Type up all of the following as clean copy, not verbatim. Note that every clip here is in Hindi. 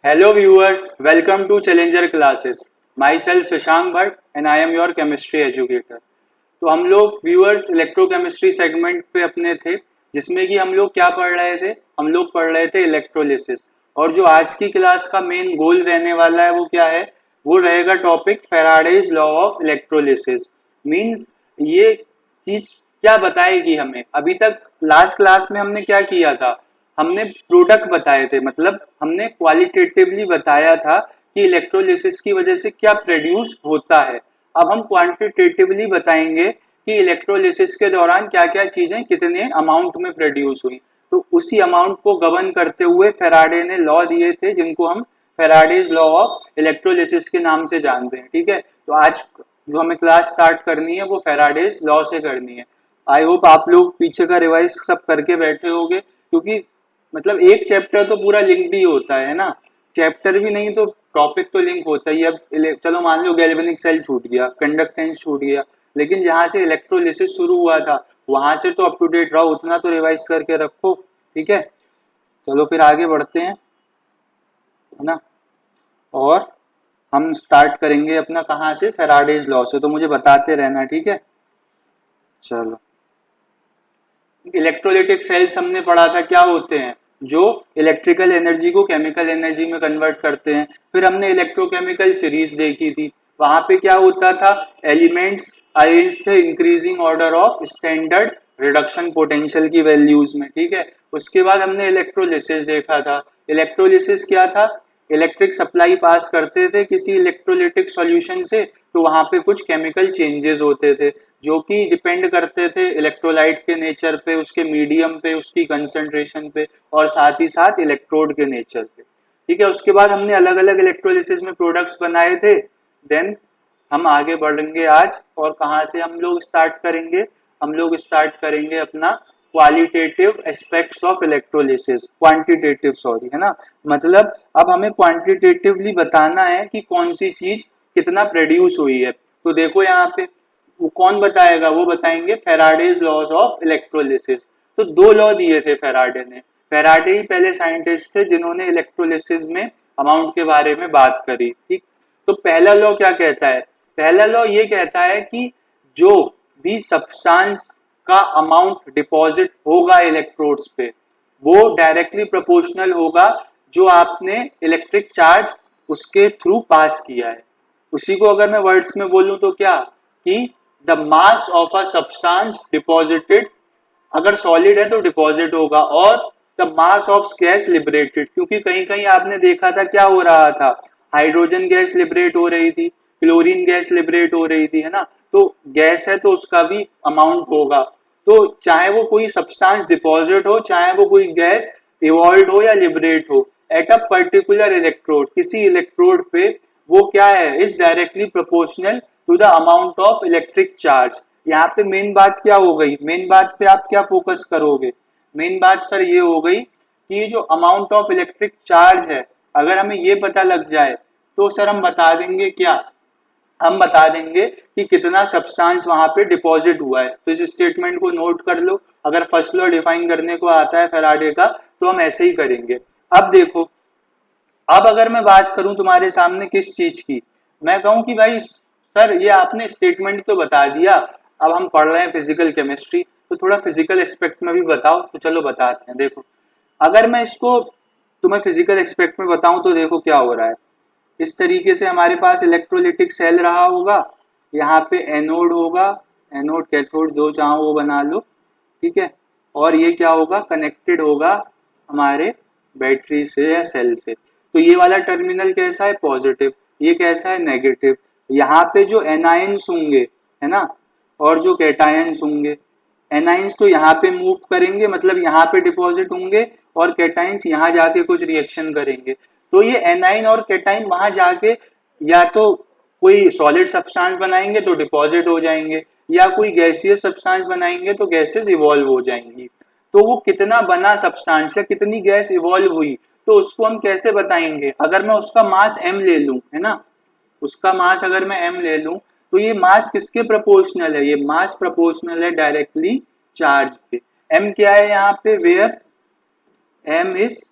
Hello viewers, welcome to Challenger classes. Myself Shashank Bhatt and I am your chemistry educator. तो हम लोग व्यूअर्स इलेक्ट्रोकेमिस्ट्री सेगमेंट पे अपने थे, जिसमें कि हम लोग क्या पढ़ रहे थे, हम लोग पढ़ रहे थे इलेक्ट्रोलिसिस। और जो आज की क्लास का मेन गोल रहने वाला है वो क्या है, वो रहेगा topic Faraday's law of electrolysis. Means ये चीज क्या बताएगी हमें। अभी तक लास्ट क्लास में हमने क्या किया था, हमने प्रोडक्ट बताए थे, मतलब हमने क्वालिटेटिवली बताया था कि इलेक्ट्रोलिसिस की वजह से क्या प्रोड्यूस होता है। अब हम क्वांटिटेटिवली बताएंगे कि इलेक्ट्रोलिसिस के दौरान क्या क्या चीजें कितने अमाउंट में प्रोड्यूस हुई। तो उसी अमाउंट को गवर्न करते हुए फेराडे ने लॉ दिए थे, जिनको हम फेराडेज लॉ ऑफ इलेक्ट्रोलिसिस के नाम से जानते हैं। ठीक है, तो आज जो हमें क्लास स्टार्ट करनी है वो फेराडेज लॉ से करनी है। आई होप आप लोग पीछे का रिवाइज सब करके बैठे होंगे, क्योंकि मतलब एक चैप्टर तो पूरा लिंक भी होता है ना, चैप्टर भी नहीं तो टॉपिक तो लिंक होता ही है। अब चलो मान लो गैल्वेनिक सेल छूट गया, कंडक्टेंस छूट गया, लेकिन जहां से इलेक्ट्रोलिसिस शुरू हुआ था वहां से तो अप टू डेट रहो, उतना तो रिवाइज करके रखो। ठीक है, चलो फिर आगे बढ़ते हैं, है ना। और हम स्टार्ट करेंगे अपना कहाँ से, फेराडेज लॉ से, तो मुझे बताते रहना, ठीक है। चलो, इलेक्ट्रोलिटिक सेल्स हमने पढ़ा था क्या होते हैं, जो इलेक्ट्रिकल एनर्जी को केमिकल एनर्जी में कन्वर्ट करते हैं। फिर हमने इलेक्ट्रोकेमिकल सीरीज देखी थी, वहां पे क्या होता था, एलिमेंट्स अरेंज थे increasing order of standard reduction potential की वैल्यूज में। ठीक है, उसके बाद हमने इलेक्ट्रोलिसिस देखा था। इलेक्ट्रोलिसिस क्या था, इलेक्ट्रिक सप्लाई पास करते थे किसी इलेक्ट्रोलिटिक सॉल्यूशन से, तो वहां पे कुछ केमिकल चेंजेस होते थे जो कि डिपेंड करते थे इलेक्ट्रोलाइट के नेचर पे, उसके मीडियम पे, उसकी कंसंट्रेशन पे, और साथ ही साथ इलेक्ट्रोड के नेचर पे। ठीक है, उसके बाद हमने अलग अलग इलेक्ट्रोलिसिस में प्रोडक्ट्स बनाए थे। देन हम आगे बढ़ेंगे आज, और कहाँ से हम लोग स्टार्ट करेंगे, हम लोग स्टार्ट करेंगे अपना qualitative aspects of electrolysis, quantitative sorry, है ना। मतलब अब हमें क्वांटिटेटिवली बताना है कि कौन सी चीज कितना प्रोड्यूस हुई है। तो देखो यहाँ पे वो कौन बताएगा, वो बताएंगे फेराडेज लॉज ऑफ इलेक्ट्रोलिसिस। तो दो लॉ दिए थे फेराडे ने। फेराडे ही पहले साइंटिस्ट थे जिन्होंने इलेक्ट्रोलिसिस में अमाउंट के बारे में बात करी। ठीक, तो पहला लॉ क्या कहता है, पहला लॉ ये कहता है कि जो भी सब्सटेंस का अमाउंट डिपॉजिट होगा इलेक्ट्रोड्स पे, वो डायरेक्टली प्रोपोर्शनल होगा जो आपने इलेक्ट्रिक चार्ज उसके थ्रू पास किया है। उसी को अगर मैं वर्ड्स में बोलूं तो क्या, कि the mass of a substance deposited, अगर सॉलिड है तो डिपॉजिट होगा, और the mass of gas liberated, क्योंकि कहीं कहीं आपने देखा था क्या हो रहा था, हाइड्रोजन गैस लिबरेट हो रही थी, क्लोरीन गैस लिबरेट हो रही थी, है ना। तो गैस है तो उसका भी अमाउंट होगा। तो चाहे वो कोई सब्सटेंस डिपॉजिट हो, चाहे वो कोई गैस इवॉल्व हो या लिबरेट हो, एट अ पर्टिकुलर इलेक्ट्रोड, किसी इलेक्ट्रोड पे, वो क्या है, is directly proportional to the amount of electric charge. यहाँ पे मेन बात क्या हो गई, मेन बात पे आप क्या फोकस करोगे, मेन बात सर ये हो गई कि ये जो अमाउंट ऑफ इलेक्ट्रिक चार्ज है, अगर हमें ये पता लग जाए तो सर हम बता देंगे क्या, हम बता देंगे कि कितना सब्सटेंस वहां पे डिपॉजिट हुआ है। तो इस स्टेटमेंट को नोट कर लो, अगर फर्स्ट लॉ डिफाइन करने को आता है फैराडे का तो हम ऐसे ही करेंगे। अब देखो, अब अगर मैं बात करूं तुम्हारे सामने किस चीज की, मैं कहूं कि भाई सर ये आपने स्टेटमेंट तो बता दिया, अब हम पढ़ रहे हैं फिजिकल केमिस्ट्री, तो थोड़ा फिजिकल एस्पेक्ट में भी बताओ। तो चलो बताते हैं। देखो, अगर मैं इसको तुम्हें फिजिकल एस्पेक्ट में बताऊं तो देखो क्या हो रहा है। इस तरीके से हमारे पास इलेक्ट्रोलिटिक सेल रहा होगा, यहाँ पे एनोड होगा, एनोड कैथोड जो चाहो वो बना लो, ठीक है। और ये क्या होगा, कनेक्टेड होगा हमारे बैटरी से या सेल से। तो ये वाला टर्मिनल कैसा है, पॉजिटिव, ये कैसा है, नेगेटिव। यहाँ पे जो एनायंस होंगे, है ना, और जो कैटायंस होंगे, एनाइंस तो यहाँ पे मूव करेंगे, मतलब यहाँ पे डिपॉजिट होंगे, और कैटाइंस यहाँ जाके कुछ रिएक्शन करेंगे। तो ये एनाइन और कैटाइन वहां जाके या तो कोई सॉलिड सब्सटेंस बनाएंगे तो डिपॉजिट हो जाएंगे, या कोई गैसियस सब्सटेंस बनाएंगे तो गैसेस इवॉल्व हो जाएंगी। तो वो कितना बना सब्सटेंस या कितनी गैस इवॉल्व हुई, तो उसको हम कैसे बताएंगे, अगर मैं उसका मास m ले लूं, है ना, उसका मास अगर मैं m ले लूं, तो ये मास किसके प्रोपोर्शनल है, ये मास प्रोपोर्शनल है डायरेक्टली चार्ज के। m क्या है यहाँ पे, where m is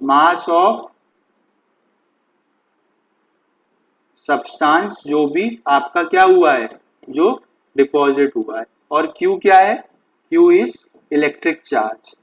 mass of substance जो भी आपका क्या हुआ है, जो डिपॉजिट हुआ है। और Q क्या है, Q इज इलेक्ट्रिक चार्ज।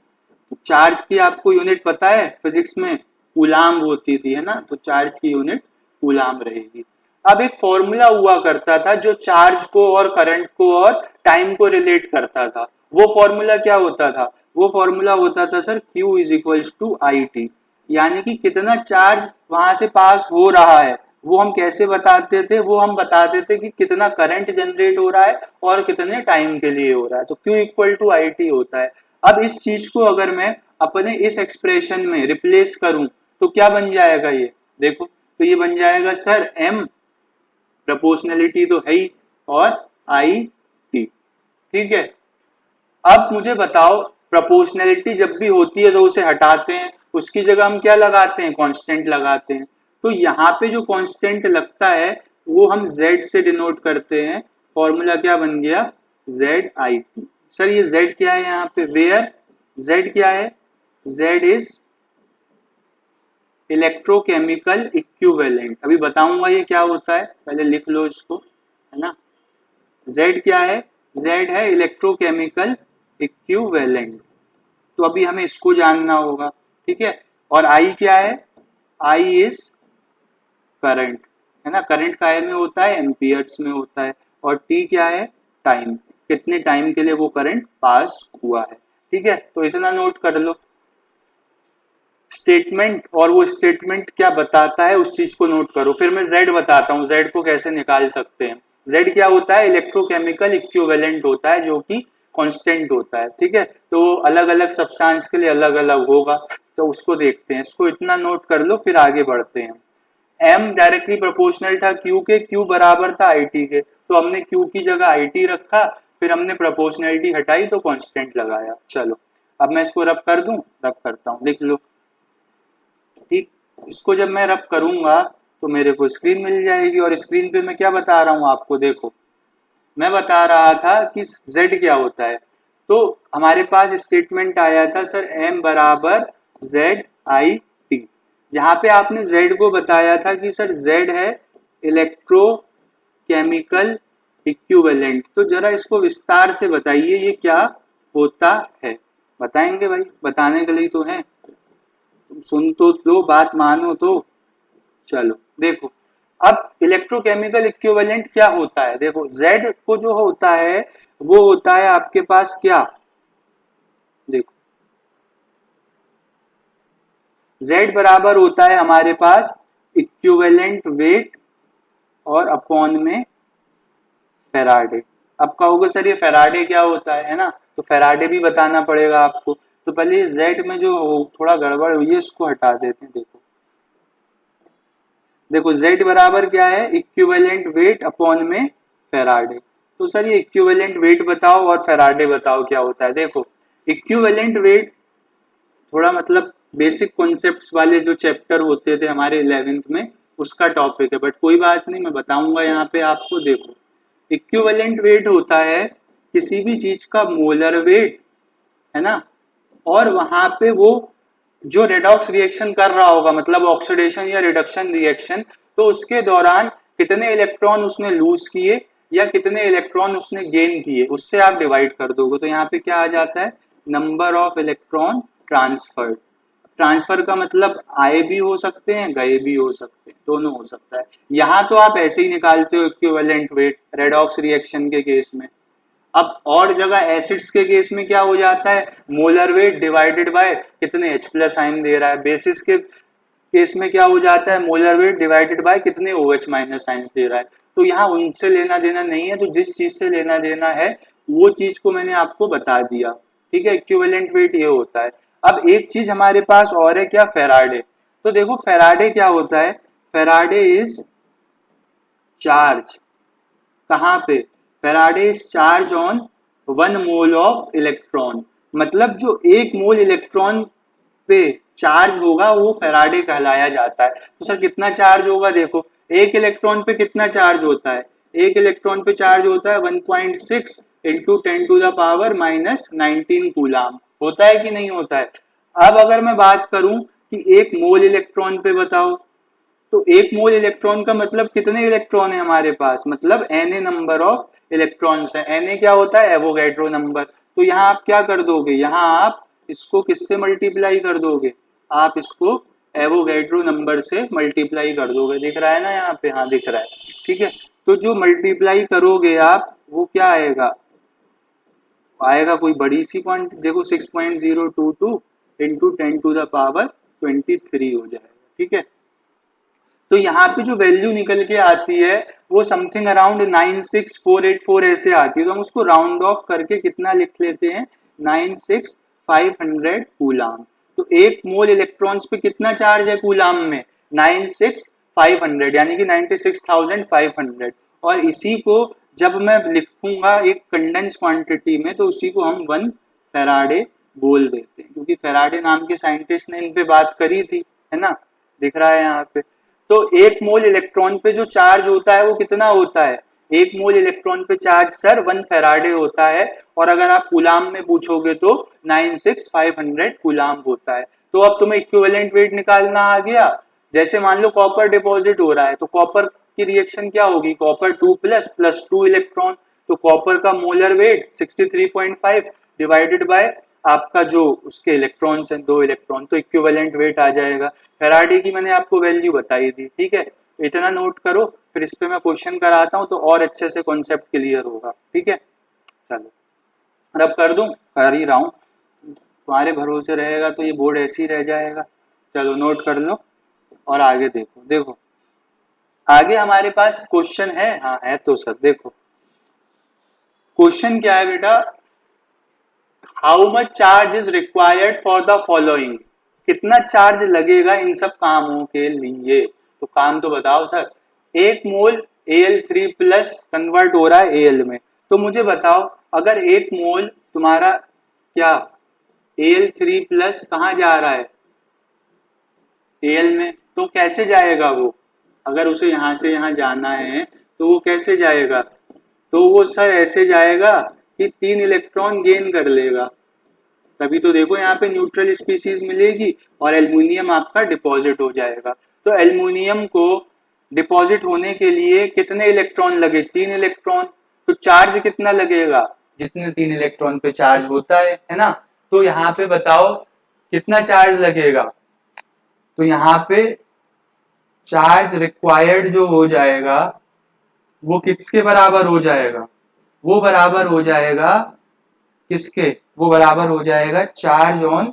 तो चार्ज की आपको यूनिट पता है, फिजिक्स में कूलाम होती थी, है ना, तो चार्ज की यूनिट कूलाम रहेगी। अब एक फॉर्मूला हुआ करता था जो चार्ज को और करंट को और टाइम को रिलेट करता था। वो फॉर्मूला क्या होता था, वो फॉर्मूला होता था sir Q is equals to I T, यानी कि कितना चार्ज वहां से पास हो रहा है वो हम कैसे बताते थे, वो हम बताते थे कि कितना करंट जनरेट हो रहा है और कितने टाइम के लिए हो रहा है। तो Q equal to I T होता है। अब इस चीज को अगर मैं अपने इस एक्सप्रेशन में रिप्लेस करूं तो क्या बन जाएगा, ये देखो, तो ये बन जाएगा सर M, प्रोपोर्शनलिटी तो है ही, और आई टी। ठीक है, अब मुझे बताओ प्रोपोर्शनलिटी जब भी होती है तो उसे हटाते हैं, उसकी जगह हम क्या लगाते हैं, कांस्टेंट लगाते हैं। तो यहाँ पे जो कांस्टेंट लगता है वो हम Z से डिनोट करते हैं। फॉर्मूला क्या बन गया, जेड आई टी। सर ये Z क्या है यहाँ पे, वेयर Z क्या है, Z इज इलेक्ट्रोकेमिकल इक्विवेलेंट। अभी बताऊंगा ये क्या होता है, पहले लिख लो इसको, है ना। Z क्या है, Z है इलेक्ट्रोकेमिकल इक्विवेलेंट। तो अभी हमें इसको जानना होगा, ठीक है। और I क्या है, I इज करंट, है ना, करंट काय में होता है, एम्पियर्स में होता है। और T क्या है, टाइम, कितने टाइम के लिए वो करंट पास हुआ है। ठीक है, तो इतना नोट कर लो स्टेटमेंट, और वो स्टेटमेंट क्या बताता है उस चीज को नोट करो। फिर मैं Z बताता हूँ, Z को कैसे निकाल सकते हैं। Z क्या होता है, इलेक्ट्रोकेमिकल इक्विवेलेंट होता है, जो कि कांस्टेंट होता है। ठीक है, तो अलग अलग सब्सटेंस के लिए अलग अलग होगा, तो उसको देखते हैं। इसको इतना नोट कर लो, फिर आगे बढ़ते हैं। M डायरेक्टली प्रोपोर्शनल था Q के, Q बराबर था IT के, तो हमने Q की जगह IT रखा, फिर हमने प्रोपोर्शनलिटी हटाई तो कांस्टेंट लगाया। चलो अब मैं इसको रब कर दूं, रब करता हूं, लिख लो। ठीक, इसको जब मैं रब करूंगा तो मेरे को स्क्रीन मिल जाएगी, और स्क्रीन पे मैं क्या बता रहा हूं आपको, देखो मैं बता रहा था कि Z क्या होता है। तो हमारे पास स्टेटमेंट आया था सर M बराबर जेड आई टी, जहां पे आपने Z को बताया था कि सर Z है इलेक्ट्रोकेमिकल इक्विवेलेंट। तो जरा इसको विस्तार से बताइए ये क्या होता है। बताएंगे भाई, बताने के लिए तो है, तुम सुन तो लो, बात मानो तो। चलो देखो, अब इलेक्ट्रोकेमिकल इक्विवेलेंट क्या होता है, देखो Z को जो होता है वो होता है आपके पास क्या, देखो Z बराबर होता है हमारे पास इक्विवेलेंट वेट और अपॉन में फेराडे। अब कहोगे सर ये फेराडे क्या होता है ना, तो फेराडे भी बताना पड़ेगा आपको। तो पहले Z में जो थोड़ा गड़बड़ हुई है इसको हटा देते हैं। देखो देखो Z बराबर क्या है, इक्विवेलेंट वेट अपॉन में फेराडे। तो सर ये इक्विवेलेंट वेट बताओ और फेराडे बताओ क्या होता है। देखो इक्विवेलेंट वेट थोड़ा मतलब बेसिक कॉन्सेप्ट्स वाले जो चैप्टर होते थे हमारे 11th में उसका टॉपिक है, बट कोई बात नहीं, मैं बताऊंगा यहाँ पे आपको। देखो इक्विवेलेंट वेट होता है किसी भी चीज का मोलर वेट, है ना, और वहां पे वो जो रेडॉक्स रिएक्शन कर रहा होगा, मतलब ऑक्सीडेशन या रिडक्शन रिएक्शन, तो उसके दौरान कितने इलेक्ट्रॉन उसने लूज किए या कितने इलेक्ट्रॉन उसने गेन किए, उससे आप डिवाइड कर दोगे। तो यहाँ पे क्या आ जाता है, number of electron transferred. Transfer का मतलब आए भी हो सकते हैं, गए भी हो सकते हैं, दोनों हो सकता है। यहाँ तो आप ऐसे ही निकालते हो इक्विवेलेंट वेट रेडॉक्स रिएक्शन के केस में। अब और जगह एसिड्स के केस में क्या हो जाता है, मोलर वेट डिवाइडेड बाय कितने H प्लस आयन दे रहा है। बेसिस के केस में क्या हो जाता है, मोलर वेट डिवाइडेड बाय कितने OH माइनस आयंस दे रहा है। तो यहाँ उनसे लेना देना नहीं है, तो जिस चीज से लेना देना है वो चीज को मैंने आपको बता दिया। ठीक है, इक्विवेलेंट वेट ये होता है। अब एक चीज हमारे पास और है क्या, फेराडे। तो देखो फेराडे क्या होता है, फेराडे इज चार्ज, कहाँ पे, Faraday is charge on 1 mole of electron. मतलब जो 1 मोल इलेक्ट्रॉन पे चार्ज होगा वो फेराडे कहलाया जाता है। तो सर कितना चार्ज होगा, देखो एक इलेक्ट्रॉन पे कितना चार्ज होता है, एक इलेक्ट्रॉन पे चार्ज होता है 1.6 into 10 to the power -19 coulomb. होता है कि नहीं होता है। अब अगर मैं बात करूं कि एक मोल इलेक्ट्रॉन पे बताओ, तो एक मोल इलेक्ट्रॉन का मतलब कितने इलेक्ट्रॉन है हमारे पास, मतलब Na नंबर ऑफ इलेक्ट्रॉन्स है। Na क्या होता है, एवोगैड्रो नंबर। तो यहाँ आप क्या कर दोगे, यहाँ आप इसको किससे मल्टीप्लाई कर दोगे, आप इसको एवोगैड्रो नंबर से मल्टीप्लाई कर दोगे। दिख रहा है ना यहाँ पे, हाँ दिख रहा है, ठीक है। तो जो मल्टीप्लाई करोगे आप, वो क्या आएगा, आएगा कोई बड़ी सी क्वांटिटी, देखो 6.022 इंटू 10⁻23 हो जाएगा, ठीक है। तो यहाँ पे जो वैल्यू निकल के आती है वो समथिंग अराउंड 96484 ऐसे आती है। तो हम उसको राउंड ऑफ करके कितना लिख लेते हैं, 96500 कूलाम। तो एक मोल इलेक्ट्रॉन्स पे कितना चार्ज है कूलाम में, 96500 यानी कि 96500। और इसी को जब मैं लिखूंगा एक कंडेंस क्वांटिटी में, तो उसी को हम 1 फेराडे बोल देते हैं, क्योंकि फेराडे नाम के साइंटिस्ट ने इन पे बात करी थी, है ना, दिख रहा है यहाँ पे। तो एक मोल इलेक्ट्रॉन पे जो चार्ज होता है वो कितना होता है, एक मोल इलेक्ट्रॉन पे चार्ज सर 1 फेराडे होता है। और अगर आप कूलाम में पूछोगे तो 96500 कूलाम होता है। तो अब तुम्हें इक्विवेलेंट वेट निकालना आ गया। जैसे मान लो कॉपर डिपॉजिट हो रहा है, तो कॉपर की रिएक्शन क्या होगी, कॉपर 2 प्लस 2 इलेक्ट्रॉन। तो कॉपर का मोलर वेट 63.5 डिवाइडेड बाय आपका जो उसके इलेक्ट्रॉन्स हैं 2 इलेक्ट्रॉन, तो इक्विवेलेंट वेट आ जाएगा। फेराडे की मैंने आपको वैल्यू बताई थी, ठीक है। इतना नोट करो, फिर इस पे मैं क्वेश्चन कराता हूँ तो और अच्छे से कॉन्सेप्ट क्लियर होगा, ठीक है। चलो अब कर दूं, कर ही रहा हूँ, तुम्हारे भरोसे रहेगा तो ये बोर्ड ऐसे ही रह जाएगा। चलो नोट कर लो और आगे देखो। देखो आगे हमारे पास क्वेश्चन है, हाँ है तो सर, देखो क्वेश्चन क्या है बेटा, how much charge is required for the following, कितना चार्ज लगेगा इन सब कामों के लिए। तो काम तो बताओ सर, एक मोल Al3 प्लस कन्वर्ट हो रहा है Al में। तो मुझे बताओ अगर एक मोल तुम्हारा क्या Al3 प्लस कहाँ जा रहा है, Al में, तो कैसे जाएगा वो, अगर उसे यहां से यहां जाना है तो वो कैसे जाएगा, तो वो सर ऐसे जाएगा कि 3 इलेक्ट्रॉन गेन कर लेगा। तभी तो देखो यहाँ पे न्यूट्रल स्पीसीज मिलेगी और एल्युमिनियम आपका डिपॉजिट हो जाएगा। तो एल्युमिनियम को डिपॉजिट होने के लिए कितने इलेक्ट्रॉन लगे, 3 इलेक्ट्रॉन। तो चार्ज कितना लगेगा, जितने 3 इलेक्ट्रॉन पे चार्ज होता है ना। तो यहाँ पे बताओ कितना चार्ज लगेगा, तो यहाँ पे चार्ज रिक्वायर्ड जो हो जाएगा वो किसके बराबर हो जाएगा, वो बराबर हो जाएगा किसके, वो बराबर हो जाएगा charge on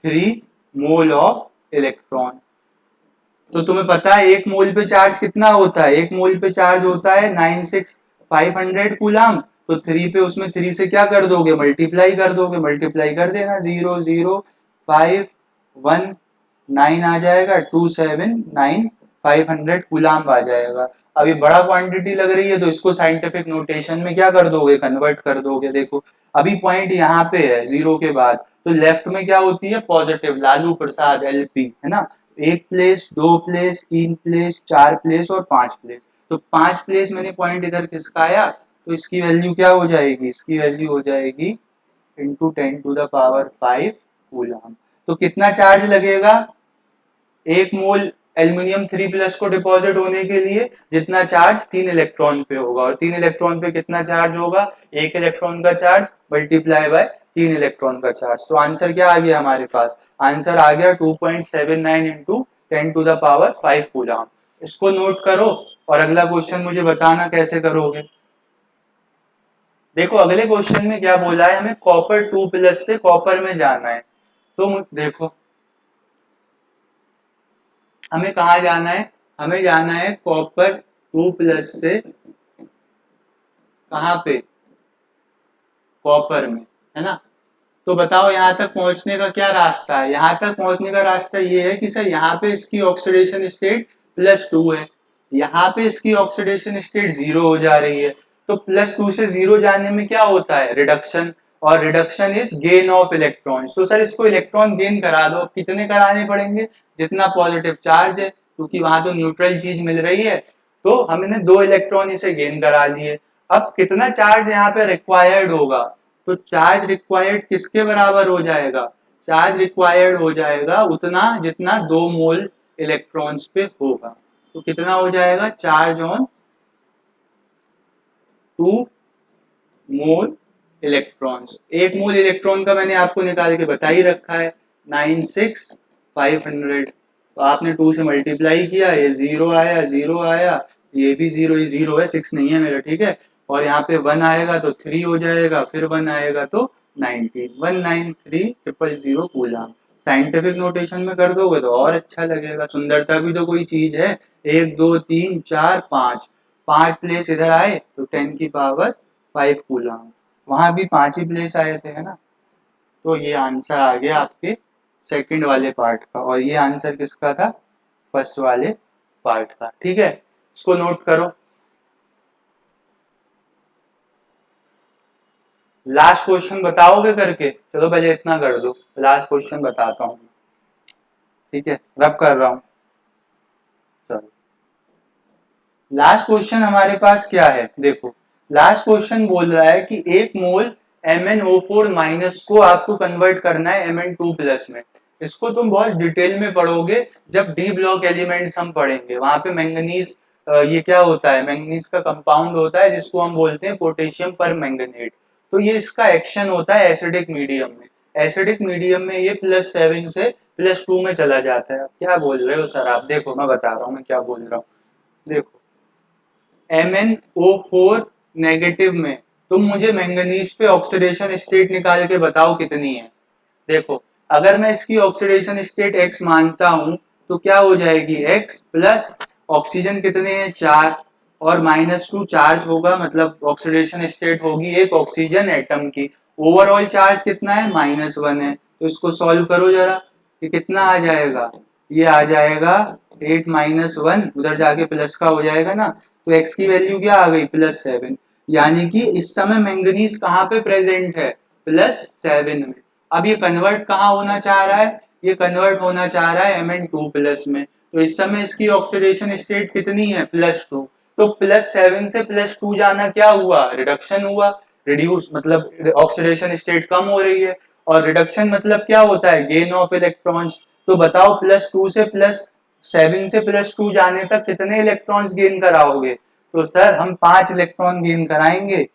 3 mole of electron. तो तुम्हें पता है एक मोल पे चार्ज कितना होता है, एक मोल पे चार्ज होता है 96500 कूलाम। तो 3 पे उसमें 3 से क्या कर दोगे, मल्टीप्लाई कर दोगे, मल्टीप्लाई कर देना, 00519 आ जाएगा, 279,500 कूलाम आ जाएगा। अभी बड़ा क्वांटिटी लग रही है तो इसको साइंटिफिक नोटेशन में क्या कर दोगे, कन्वर्ट कर दोगे। देखो अभी पॉइंट यहाँ पे है जीरो के बाद, तो लेफ्ट में क्या होती है, पॉजिटिव, लालू प्रसाद एलपी, है ना। 1 प्लेस, 2 प्लेस, 3 प्लेस, 4 प्लेस और 5 प्लेस। तो 5 प्लेस मैंने पॉइंट इधर किसका आया, तो इसकी वैल्यू क्या हो जाएगी, इसकी वैल्यू हो जाएगी इंटू 10⁵ कूलाम। तो कितना चार्ज लगेगा एक मोल एल्यूमिनियम 3 प्लस को डिपॉजिट होने के लिए, जितना चार्ज 3 इलेक्ट्रॉन पे होगा। और 3 इलेक्ट्रॉन पे कितना चार्ज होगा, एक इलेक्ट्रॉन का चार्ज मल्टीप्लाई बाय 3 इलेक्ट्रॉन का चार्ज। तो आंसर क्या आ गया हमारे पास, आंसर आ गया 2.79 इंटू 10⁵ कूलाम। इसको नोट करो और अगला क्वेश्चन मुझे बताना कैसे करोगे। देखो अगले क्वेश्चन में क्या बोला है, हमें कॉपर 2 प्लस से कॉपर में जाना है। तो देखो हमें कहा जाना है, हमें जाना है कॉपर 2 प्लस से कहां पे, कॉपर में, है ना। तो बताओ यहां तक पहुंचने का क्या रास्ता है, यहां तक पहुंचने का रास्ता ये है कि सर यहाँ पे इसकी ऑक्सीडेशन स्टेट +2 है, यहाँ पे इसकी ऑक्सीडेशन स्टेट 0 हो जा रही है। तो +2 से 0 जाने में क्या होता है, रिडक्शन, और reduction is gain of electron. तो सर इसको इलेक्ट्रॉन गेन करा दो, कितने कराने पड़ेंगे, जितना पॉजिटिव चार्ज है, क्योंकि वहां तो न्यूट्रल चीज मिल रही है। तो हमने 2 इलेक्ट्रॉन इसे गेन करा लिए। अब कितना चार्ज यहाँ पे रिक्वायर्ड होगा, तो चार्ज रिक्वायर्ड किसके बराबर हो जाएगा, चार्ज रिक्वायर्ड हो जाएगा उतना जितना 2 मोल इलेक्ट्रॉन्स पे होगा। तो कितना हो जाएगा, charge on 2 mole electrons. 1 mole electron का मैंने आपको निकाल के बता ही रखा है 96500। तो आपने 2 से मल्टीप्लाई किया, ये 0 आया, 0 आया, ये भी 0, ये 0 है, 6 नहीं है मेरा, ठीक है। और यहाँ पे 1 आएगा तो 3 हो जाएगा, फिर 1 आएगा तो 19,193,000 कूलम। साइंटिफिक नोटेशन में कर दोगे तो और अच्छा लगेगा, सुंदरता भी तो कोई चीज है। 1 2 3 4 5, 5 प्लेस इधर आए तो 10 की पावर 5 कूलम, वहां भी 5 ही प्लेस आए थे, है ना। तो ये आंसर आ गया आपके सेकंड वाले पार्ट का, और ये आंसर किसका था, फर्स्ट वाले पार्ट का, ठीक है। इसको नोट करो। लास्ट क्वेश्चन बताओगे करके, चलो पहले इतना कर दो, लास्ट क्वेश्चन बताता हूँ, ठीक है, रब कर रहा हूं। चलो लास्ट क्वेश्चन हमारे पास क्या है, देखो लास्ट क्वेश्चन बोल रहा है कि 1 मोल MnO4 माइनस को आपको कन्वर्ट करना है Mn2 प्लस में। इसको तुम बहुत डिटेल में पढ़ोगे जब डी ब्लॉक एलिमेंट्स हम पढ़ेंगे, वहां पे मैंगनीज, ये क्या होता है, मैंगनीज का कंपाउंड होता है जिसको हम बोलते हैं पोटेशियम पर मैंगनेट। तो ये इसका एक्शन होता है एसिडिक मीडियम में। एसिडिक मीडियम में ये +7 से +2 में चला जाता है। क्या बोल रहे हो सर आप, देखो मैं बता रहा हूँ मैं क्या बोल रहा हूँ। देखो MnO4 नेगेटिव में तुम मुझे मैंगनीज पे ऑक्सीडेशन स्टेट निकाल के बताओ कितनी है। देखो अगर मैं इसकी ऑक्सीडेशन स्टेट X मानता हूं तो क्या हो जाएगी, X प्लस ऑक्सीजन कितने हैं 4 और -2 चार्ज होगा, मतलब ऑक्सीडेशन स्टेट होगी एक ऑक्सीजन एटम की। ओवरऑल चार्ज कितना है, -1 है। तो इसको सॉल्व करो जरा, ये कितना आ जाएगा, ये आ जाएगा 8 - 1, उधर जाके प्लस का हो जाएगा ना, तो x की वैल्यू क्या आ गई, +7। यानी कि इस समय मैंगनीज कहाँ पे प्रेजेंट है, +7 में। अब ये कन्वर्ट कहाँ होना चाह रहा है, ये कन्वर्ट होना चाह रहा है Mn2 प्लस में। तो इस समय इसकी ऑक्सीडेशन स्टेट कितनी है, +2। तो +7 से +2 जाना क्या हुआ, रिडक्शन हुआ। रिड्यूस मतलब ऑक्सीडेशन स्टेट कम हो रही है, और रिडक्शन मतलब क्या होता है, गेन ऑफ इलेक्ट्रॉन्स। तो बताओ +2 से +7 से +2 जाने तक कितने इलेक्ट्रॉन्स गेन कराओगे। तो सर हम 5 इलेक्ट्रॉन गेन कराएंगे,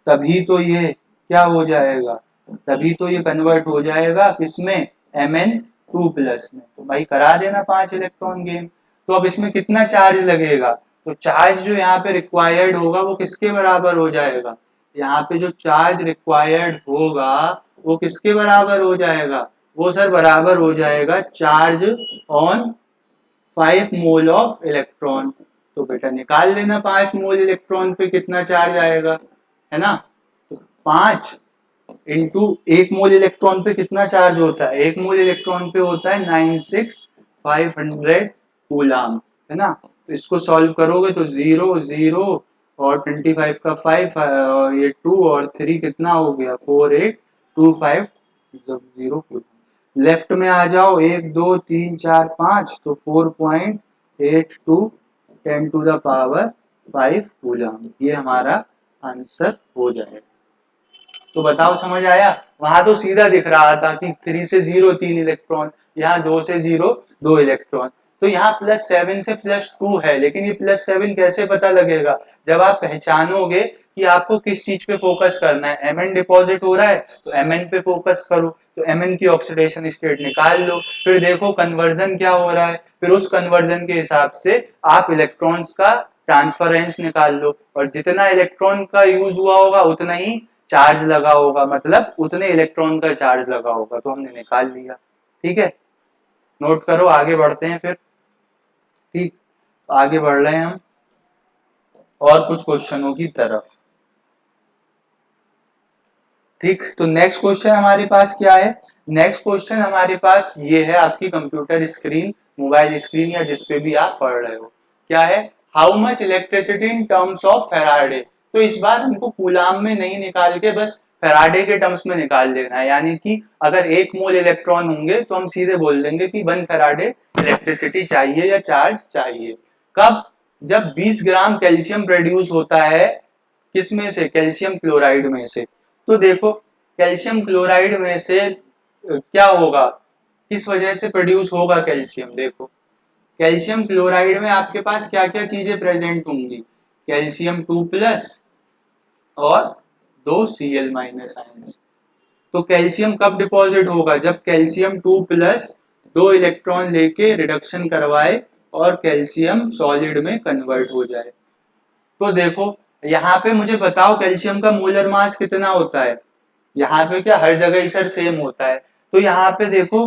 तभी तो ये क्या हो जाएगा, तभी तो ये कन्वर्ट हो जाएगा किसमें, Mn2 प्लस में। तो भाई करा देना 5 इलेक्ट्रॉन गेन। तो अब इसमें कितना चार्ज लगेगा, तो चार्ज जो यहाँ पे रिक्वायर्ड होगा वो किसके बराबर हो जाएगा, यहाँ पे जो चार्ज रिक्वायर्ड होगा वो किसके बराबर हो जाएगा, वो सर बराबर हो जाएगा charge on 5 mole of electron. तो बेटा निकाल लेना 5 मोल इलेक्ट्रॉन पे कितना चार्ज आएगा, है ना। तो 5 इंटू 1 मोल इलेक्ट्रॉन पे कितना चार्ज होता है, 1 मोल इलेक्ट्रॉन पे होता है 96500 कूलम, है ना। तो इसको सॉल्व करोगे तो 0 0 और 25 का 5 और ये 2 और 3 कितना हो गया, 4825 0 कूलम। लेफ्ट में आ जाओ, 1 2 3 4 5, तो 4.82 10⁵ कूलम, ये हमारा आंसर हो जाएगा। तो बताओ समझ आया, वहां तो सीधा दिख रहा था कि 3 से 0 3 इलेक्ट्रॉन, यहाँ 2 से 0 2 इलेक्ट्रॉन। तो यहाँ +7 से +2 है, लेकिन ये +7 कैसे पता लगेगा, जब आप पहचानोगे कि आपको किस चीज पे फोकस करना है। Mn डिपॉजिट हो रहा है तो Mn पे फोकस करो, तो Mn की ऑक्सीडेशन स्टेट निकाल लो, फिर देखो कन्वर्जन क्या हो रहा है, फिर उस कन्वर्जन के हिसाब से आप इलेक्ट्रॉन्स का ट्रांसफरेंस निकाल लो, और जितना इलेक्ट्रॉन का यूज हुआ होगा उतना ही चार्ज लगा होगा, मतलब उतने इलेक्ट्रॉन का चार्ज लगा होगा। तो हमने निकाल लिया, ठीक है। नोट करो, आगे बढ़ते हैं फिर, ठीक, आगे बढ़ रहे हैं हम और कुछ क्वेश्चनों की तरफ। ठीक, तो नेक्स्ट क्वेश्चन हमारे पास क्या है, नेक्स्ट क्वेश्चन हमारे पास ये है, आपकी कंप्यूटर स्क्रीन, मोबाइल स्क्रीन या जिसपे भी आप पढ़ रहे हो, क्या है, how much electricity in terms of Faraday. तो इस बार हमको कूलाम में नहीं निकाल के बस फेराडे के टर्म्स में निकाल लेना है, यानी कि अगर 1 मोल इलेक्ट्रॉन होंगे तो हम सीधे बोल देंगे कि 1 फेराडे इलेक्ट्रिसिटी चाहिए या चार्ज चाहिए। कब, जब 20 ग्राम कैल्शियम प्रोड्यूस होता है, किस में से, कैल्शियम क्लोराइड में से। तो देखो कैल्शियम क्लोराइड में से क्या होगा, किस वजह से प्रोड्यूस होगा कैल्शियम। देखो कैल्शियम क्लोराइड में आपके पास क्या क्या चीजें प्रेजेंट होंगी, कैल्शियम 2+ और 2 Cl- आयंस। तो कैल्शियम कब डिपॉजिट होगा, जब कैल्शियम 2+ 2 इलेक्ट्रॉन लेके रिडक्शन करवाए और कैल्शियम सॉलिड में कन्वर्ट हो जाए। तो देखो यहाँ पे मुझे बताओ कैल्शियम का मोलर मास कितना होता है, यहाँ पे क्या हर जगह ही सर सेम होता है। तो यहाँ पे देखो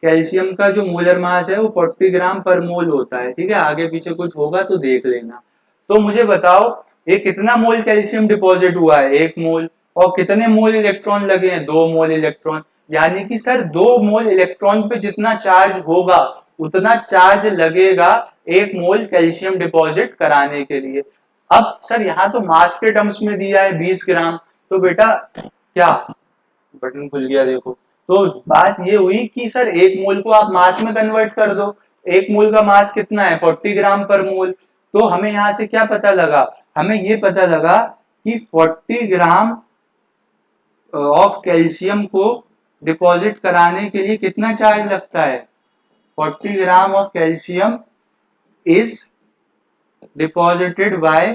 कैल्शियम का जो मोलर मास है वो 40 ग्राम पर मोल होता है, ठीक है, आगे पीछे कुछ होगा तो देख लेना। तो मुझे बताओ ये कितना मोल कैल्शियम डिपॉजिट हुआ है, 1 मोल, और कितने मोल इलेक्ट्रॉन लगे हैं, 2 मोल इलेक्ट्रॉन। यानी कि सर 2 मोल इलेक्ट्रॉन पे जितना चार्ज होगा उतना चार्ज लगेगा 1 मोल कैल्शियम डिपॉजिट कराने के लिए। अब सर यहाँ तो मास के टर्म्स में दिया है 20 ग्राम, तो बेटा क्या, बटन खुल गया देखो। तो बात ये हुई कि सर 1 मोल को आप मास में कन्वर्ट कर दो, 1 मोल का मास कितना है 40 ग्राम पर मोल। तो हमें यहां से क्या पता लगा, हमें ये पता लगा कि 40 ग्राम ऑफ कैल्शियम को डिपॉजिट कराने के लिए कितना चार्ज लगता है, 40 gram of calcium is deposited bye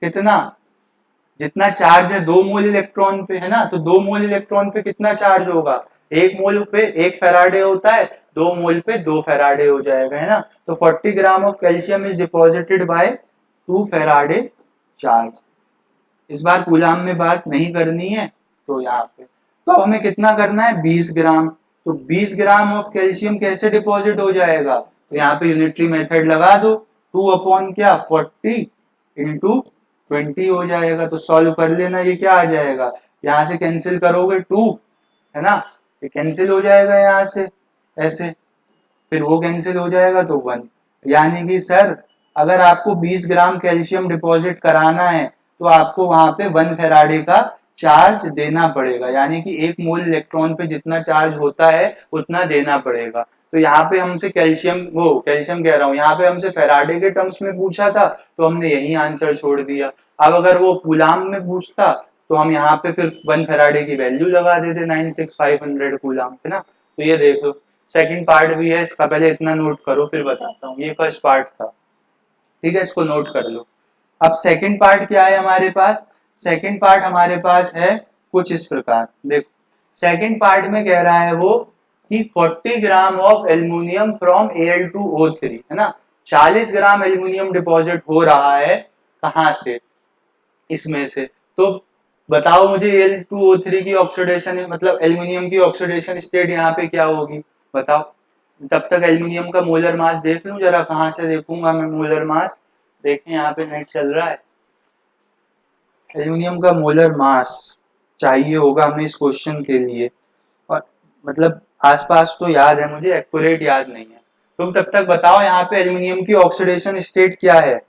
कितना, जितना चार्ज है 2 मोल इलेक्ट्रॉन पे है ना, तो 2 मोल इलेक्ट्रॉन पे कितना चार्ज होगा, 1 मोल पे 1 फैराडे होता है, 2 मोल पे 2 फैराडे हो जाएगा, है ना। तो 40 gram of calcium is deposited bye 2 Faraday charge. इस बार कूलाम में बात नहीं करनी है, तो यहाँ पे तो हमें कितना करना है 20 ग्राम। तो 20 ग्राम ऑफ कैल्शियम कैसे डिपॉजिट हो जाएगा, तो यहाँ पे यूनिटरी मेथड लगा दो, 2 अपॉन क्या 40 इंटू 20 हो जाएगा। तो सॉल्व कर लेना, ये क्या आ जाएगा, यहाँ से कैंसिल करोगे 2, है ना, ये कैंसिल हो जाएगा यहाँ से ऐसे, फिर वो कैंसिल हो जाएगा तो 1। यानी कि सर अगर आपको 20 ग्राम कैल्शियम डिपॉजिट कराना है तो आपको वहां पे 1 फैराडे का चार्ज देना पड़ेगा, यानी कि 1 मोल इलेक्ट्रॉन पे जितना चार्ज होता है उतना देना पड़ेगा। तो यहाँ पे हमसे कैल्शियम, वो कैल्शियम कह रहा हूँ, यहाँ पे हमसे फैराडे के टर्म्स में पूछा था तो हमने यही आंसर छोड़ दिया। अब अगर वो कूलाम में पूछता तो हम यहाँ पे फिर 1 फैराडे की वैल्यू लगा देते 96500 कूलाम, है ना। तो ये देखो सेकंड पार्ट भी है इसका, पहले इतना नोट करो फिर बताता हूँ, ये फर्स्ट पार्ट था, ठीक है, इसको नोट कर लो। अब सेकंड पार्ट क्या है हमारे पास, सेकंड पार्ट हमारे पास है कुछ इस प्रकार, देखो सेकंड पार्ट में कह रहा है वो कि 40 gram of aluminium from Al2O3, है ना, 40 ग्राम एल्यूमिनियम डिपॉजिट हो रहा है कहां से, इसमें से। तो बताओ मुझे Al2O3 की ऑक्सीडेशन, मतलब एल्यूमिनियम की ऑक्सीडेशन स्टेट यहाँ पे क्या होगी, बताओ। तब तक एल्यूमिनियम का मोलर मास देख लूं जरा, कहां से देखूंगा मैं मोलर मास, देखें यहाँ पे नेट चल रहा है। एल्यूमिनियम का मोलर मास चाहिए होगा हमें इस क्वेश्चन के लिए, और मतलब आसपास तो याद है मुझे, एक्यूरेट याद नहीं है। तुम तब तक बताओ यहाँ पे एल्यूमिनियम की ऑक्सीडेशन स्टेट क्या है,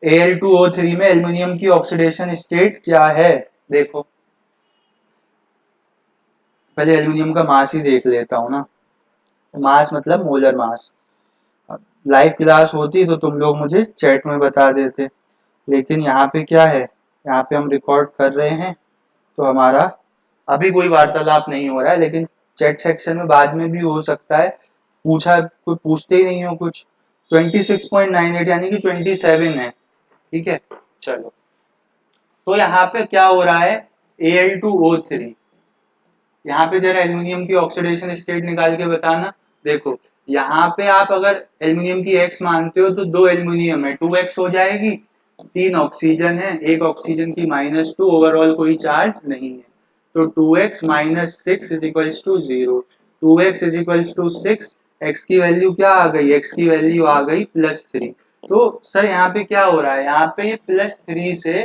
Al2O3 में एल्यूमिनियम की ऑक्सीडेशन स्टेट क्या है, देखो पहले एल्यूमिनियम का मास ही देख लेता हूं ना, मास मतलब मोलर मास। लाइव क्लास होती तो तुम लोग मुझे चैट में बता देते, लेकिन यहाँ पे क्या है, यहाँ पे हम रिकॉर्ड कर रहे हैं तो हमारा अभी कोई वार्तालाप नहीं हो रहा है, लेकिन चैट सेक्शन में बाद में भी हो सकता है, पूछा कोई पूछते ही नहीं हो कुछ। 26.98 यानी कि 27 है, ठीक है। चलो तो यहाँ पे क्या हो रहा है, Al2O3, यहाँ पे जरा एल्यूमिनियम की ऑक्सीडेशन स्टेट निकाल के बताना। देखो यहाँ पे आप अगर एल्यूमिनियम की x मानते हो तो 2 एल्यूमिनियम है, 2x हो जाएगी, 3 ऑक्सीजन है, 1 ऑक्सीजन की -2, ओवरऑल कोई चार्ज नहीं है। तो 2x - 6 is equals to 0, 2x is equals to 6, x की वैल्यू क्या आ गई, x की वैल्यू आ गई +3। तो सर यहाँ पे क्या हो रहा है, यहाँ पे ये +3 से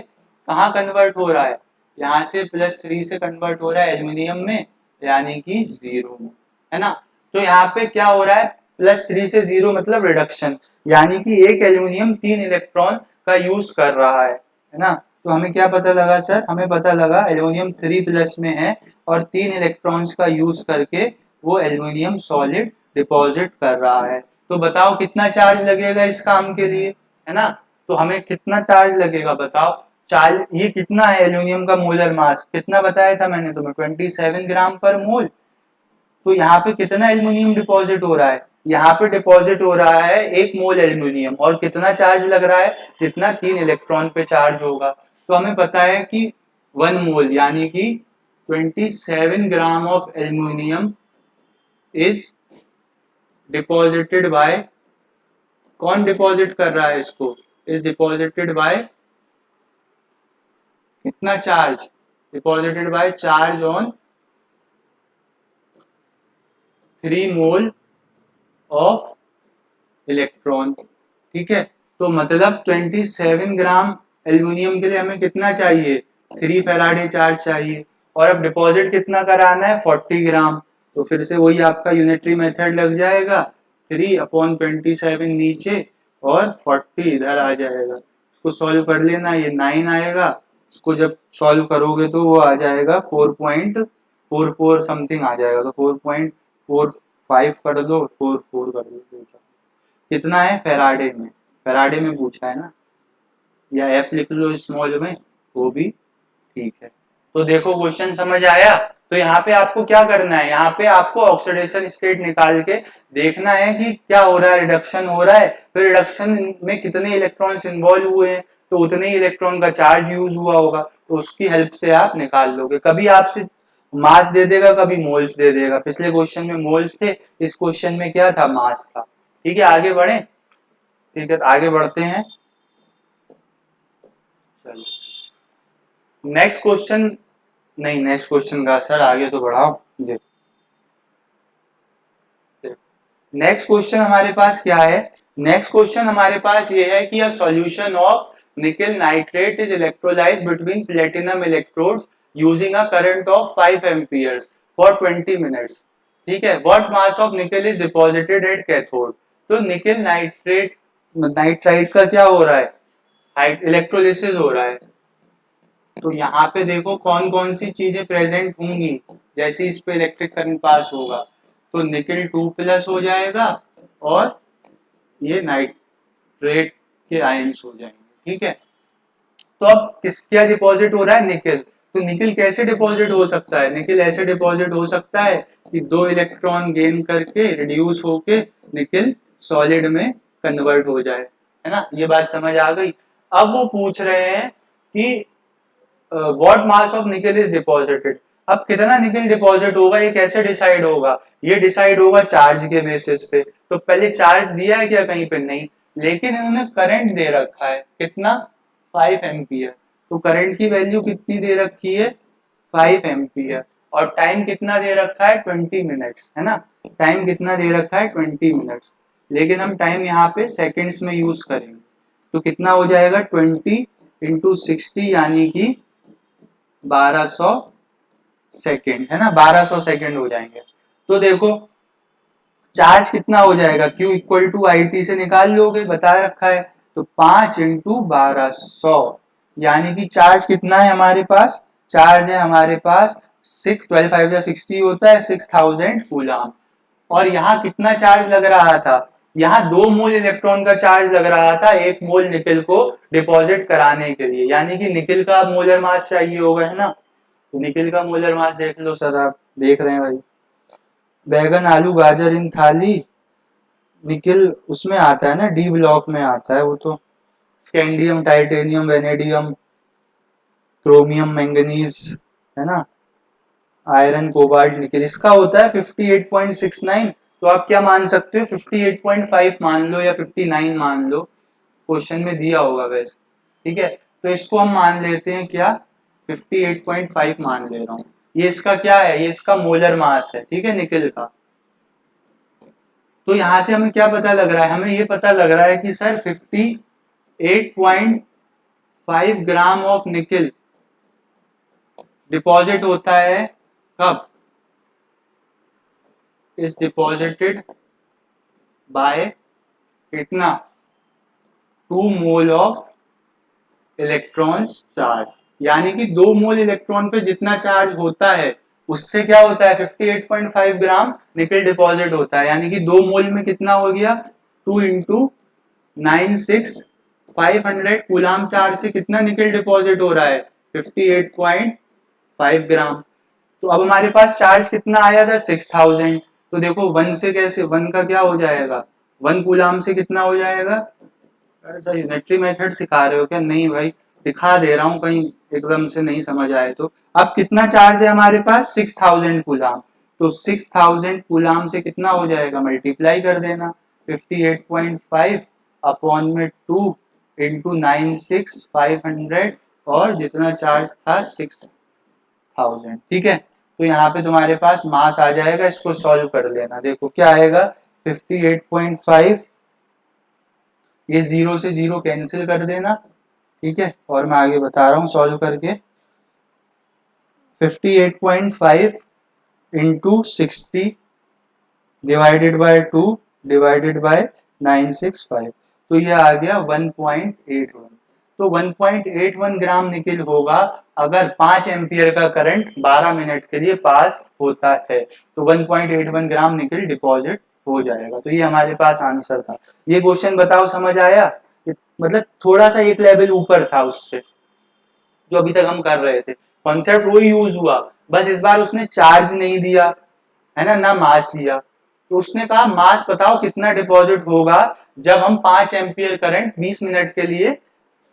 कहाँ कन्वर्ट हो रहा है, यहाँ से +3 से कन्वर्ट हो रहा है एल्यूमिनियम में, यानी कि 0 में, है ना। तो यहाँ पे क्या हो रहा है, +3 से 0 मतलब रिडक्शन, यानी कि एक एल्यूमिनियम 3 इलेक्ट्रॉन का यूज कर रहा है ना। तो हमें क्या पता लगा सर, हमें पता लगा एल्यूमिनियम 3+ में है और 3 इलेक्ट्रॉन्स का यूज करके वो एल्यूमिनियम सॉलिड डिपॉजिट कर रहा है। तो बताओ कितना चार्ज लगेगा इस काम के लिए, है ना। तो हमें कितना चार्ज लगेगा बताओ, ये कितना है एल्यूमिनियम का मोलर मास, कितना बताया था मैंने तुम्हें, 27 ग्राम पर मोल। तो यहाँ पे कितना एल्यूमिनियम डिपॉजिट हो रहा है, यहाँ पे डिपॉजिट हो रहा है 1 मोल एल्यूमिनियम, और कितना चार्ज लग रहा है, जितना 3 इलेक्ट्रॉन पे चार्ज होगा। तो हमें पता है कि 1 मोल यानी कि 27 gram of aluminium is deposited bye, कौन डिपॉजिट कर रहा है इसको, इज डिपॉजिटेड बाय कितना charge, deposited by charge on 3 mole of electron. ठीक है, तो मतलब 27 ग्राम एल्यूमिनियम के लिए हमें कितना चाहिए, 3 फैराडे चार्ज चाहिए, और अब डिपॉजिट कितना कराना है, 40 ग्राम। तो फिर से वही आपका यूनिटरी मेथड लग जाएगा, 3/27 नीचे और 40 इधर आ जाएगा। इसको सॉल्व कर लेना, ये 9 आएगा, इसको जब सॉल्व करोगे तो वो आ जाएगा 4.44 समथिंग आ जाएगा। तो 4.45 कर दो, 44 कर दो, कितना है फैराडे में, फैराडे में पूछा है ना, या एफ लिख लो स्मॉल में, वो भी ठीक है। तो देखो क्वेश्चन समझ आया। तो यहाँ पे आपको क्या करना है, यहाँ पे आपको ऑक्सीडेशन स्टेट निकाल के देखना है कि क्या हो रहा है, रिडक्शन हो रहा है, फिर रिडक्शन में कितने इलेक्ट्रॉन्स इन्वॉल्व हुए हैं, तो उतने ही इलेक्ट्रॉन का चार्ज यूज हुआ होगा, तो उसकी हेल्प से आप निकाल लोगे। कभी आपसे मास दे देगा, कभी मोल्स दे देगा। पिछले क्वेश्चन में मोल्स थे, इस क्वेश्चन में क्या था, मास था। ठीक है, आगे बढ़े। ठीक है, आगे बढ़ते हैं। चलो नेक्स्ट क्वेश्चन, नहीं नेक्स्ट क्वेश्चन का सर आगे तो बढ़ाओ। देखो नेक्स्ट क्वेश्चन हमारे पास क्या है, नेक्स्ट क्वेश्चन हमारे पास ये है कि अ सॉल्यूशन ऑफ निकल nitrate is electrolysed between platinum electrodes using a current of 5 amperes for 20 minutes. ठीक है, व्हाट मास ऑफ निकल इज डिपॉजिटेड एट कैथोड। तो निकल नाइट्रेट, नाइट्राइट का क्या हो रहा है, इलेक्ट्रोलिसिस हो रहा है। तो यहाँ पे देखो कौन कौन सी चीजें प्रेजेंट होंगी, जैसे इस पे इलेक्ट्रिक करंट पास होगा तो निकल 2+ हो जाएगा, और ये नाइट्रेट के आयंस हो जाएंगे। ठीक है, तो अब किस क्या डिपॉजिट हो रहा है, निकल। तो निकल कैसे डिपॉजिट हो सकता है, निकल ऐसे डिपॉजिट हो सकता है कि 2 इलेक्ट्रॉन गेन करके रिड्यूस होके निकल सॉलिड में कन्वर्ट हो जाए, है ना, ये बात समझ आ गई। अब वो पूछ रहे हैं कि व्हाट मास ऑफ निकल इज डिपॉजिटेड। अब कितना निकल डिपॉजिट होगा ये कैसे डिसाइड होगा, ये डिसाइड होगा चार्ज के बेसिस पे। तो पहले चार्ज दिया है क्या कहीं पे, नहीं, लेकिन इन्होंने करंट दे रखा है कितना, 5 एम्पियर। तो करंट की वैल्यू कितनी दे रखी है, 5 एम्पियर, और टाइम कितना दे रखा है, 20 मिनट्स, है ना, टाइम कितना दे रखा है, 20 मिनट्स, लेकिन हम टाइम यहाँ पे सेकेंड्स में यूज करेंगे। तो कितना हो जाएगा, 20 इंटू 60 यानी कि 1200 सेकेंड, है ना, 1200 सेकेंड हो जाएंगे। तो देखो चार्ज कितना हो जाएगा, Q इक्वल टू IT से निकाल लोगे, बता रखा है। तो 5 इंटू 1200 यानी कि चार्ज कितना है हमारे पास, चार्ज है हमारे पास 6, 12 5 60 होता है, 6000 कूलम। और यहाँ कितना चार्ज लग रहा था, यहाँ 2 मोल इलेक्ट्रॉन का चार्ज लग रहा था 1 मोल निकल को डिपॉजिट कराने के लिए, यानी कि निकल का मोलर मास चाहिए होगा, है ना। तो निकल का मोलर मास देख लो सर, आप देख रहे हैं भाई, बैगन आलू गाजर इन थाली, निकल उसमें आता है ना, डी ब्लॉक में आता है वो तो, scandium titanium vanadium chromium manganese, है ना, आयरन कोबाल्ट निकल, इसका होता है 58.69। तो आप क्या मान सकते हो, 58.5 मान लो या 59 मान लो, क्वेश्चन में दिया होगा वैसे। ठीक है, तो इसको हम मान लेते हैं क्या, 58.5 मान ले रहा हूं। ये इसका क्या है, ये इसका मोलर मास है, ठीक है, निकल का। तो यहां से हमें क्या पता लग रहा है, हमें ये पता लग रहा है कि सर 58.5 ग्राम ऑफ निकल डिपॉजिट होता है कब, इज डिपॉजिटेड बाय कितना, 2 मोल ऑफ इलेक्ट्रॉन्स चार्ज, यानी कि 2 मोल इलेक्ट्रॉन पे जितना चार्ज होता है उससे क्या होता है, 58.5 ग्राम निकल डिपॉजिट होता है, यानी कि 2 मोल में कितना हो गया, 2 इंटू 96 500 कूलाम चार्ज से कितना निकल डिपॉजिट हो रहा है? 58.5 ग्राम। तो अब हमारे पास चार्ज कितना आया था? 6000। तो देखो वन से कैसे, वन का क्या हो जाएगा, वन कूलाम से कितना हो जाएगा? ऐसा यूनिटरी मेथड सिखा रहे हो क्या? नहीं भाई, दिखा दे रहा हूं, कहीं एकदम से नहीं समझ आए तो। अब कितना चार्ज है हमारे पास? 6000 कूलाम। तो 6000 कूलाम से कितना हो जाएगा? मल्टीप्लाई कर देना, 58.5 अपॉन में 2 इंटू 96500, और जितना चार्ज था 6000। ठीक है, तो यहाँ पे तुम्हारे पास मास आ जाएगा। इसको सॉल्व कर लेना, देखो क्या आएगा। 58.5, ये जीरो से जीरो कैंसिल कर देना। ठीक है, और मैं आगे बता रहा हूँ सॉल्व करके। 58.5 into 60 divided by 2 divided by 965, तो ये आ गया 1.81। तो 1.81 ग्राम निकल होगा अगर 5 एम्पियर का करंट 12 मिनट के लिए पास होता है, तो 1.81 ग्राम निकल डिपॉजिट हो जाएगा। तो ये हमारे पास आंसर था। ये क्वेश्चन बताओ समझ आया? मतलब थोड़ा सा एक लेवल ऊपर था उससे जो अभी तक हम कर रहे थे। कॉन्सेप्ट वही यूज हुआ, बस इस बार उसने चार्ज नहीं दिया है ना मास दिया। तो उसने कहा मास बताओ कितना डिपॉजिट होगा जब हम 5 एम्पियर करंट 20 मिनट के लिए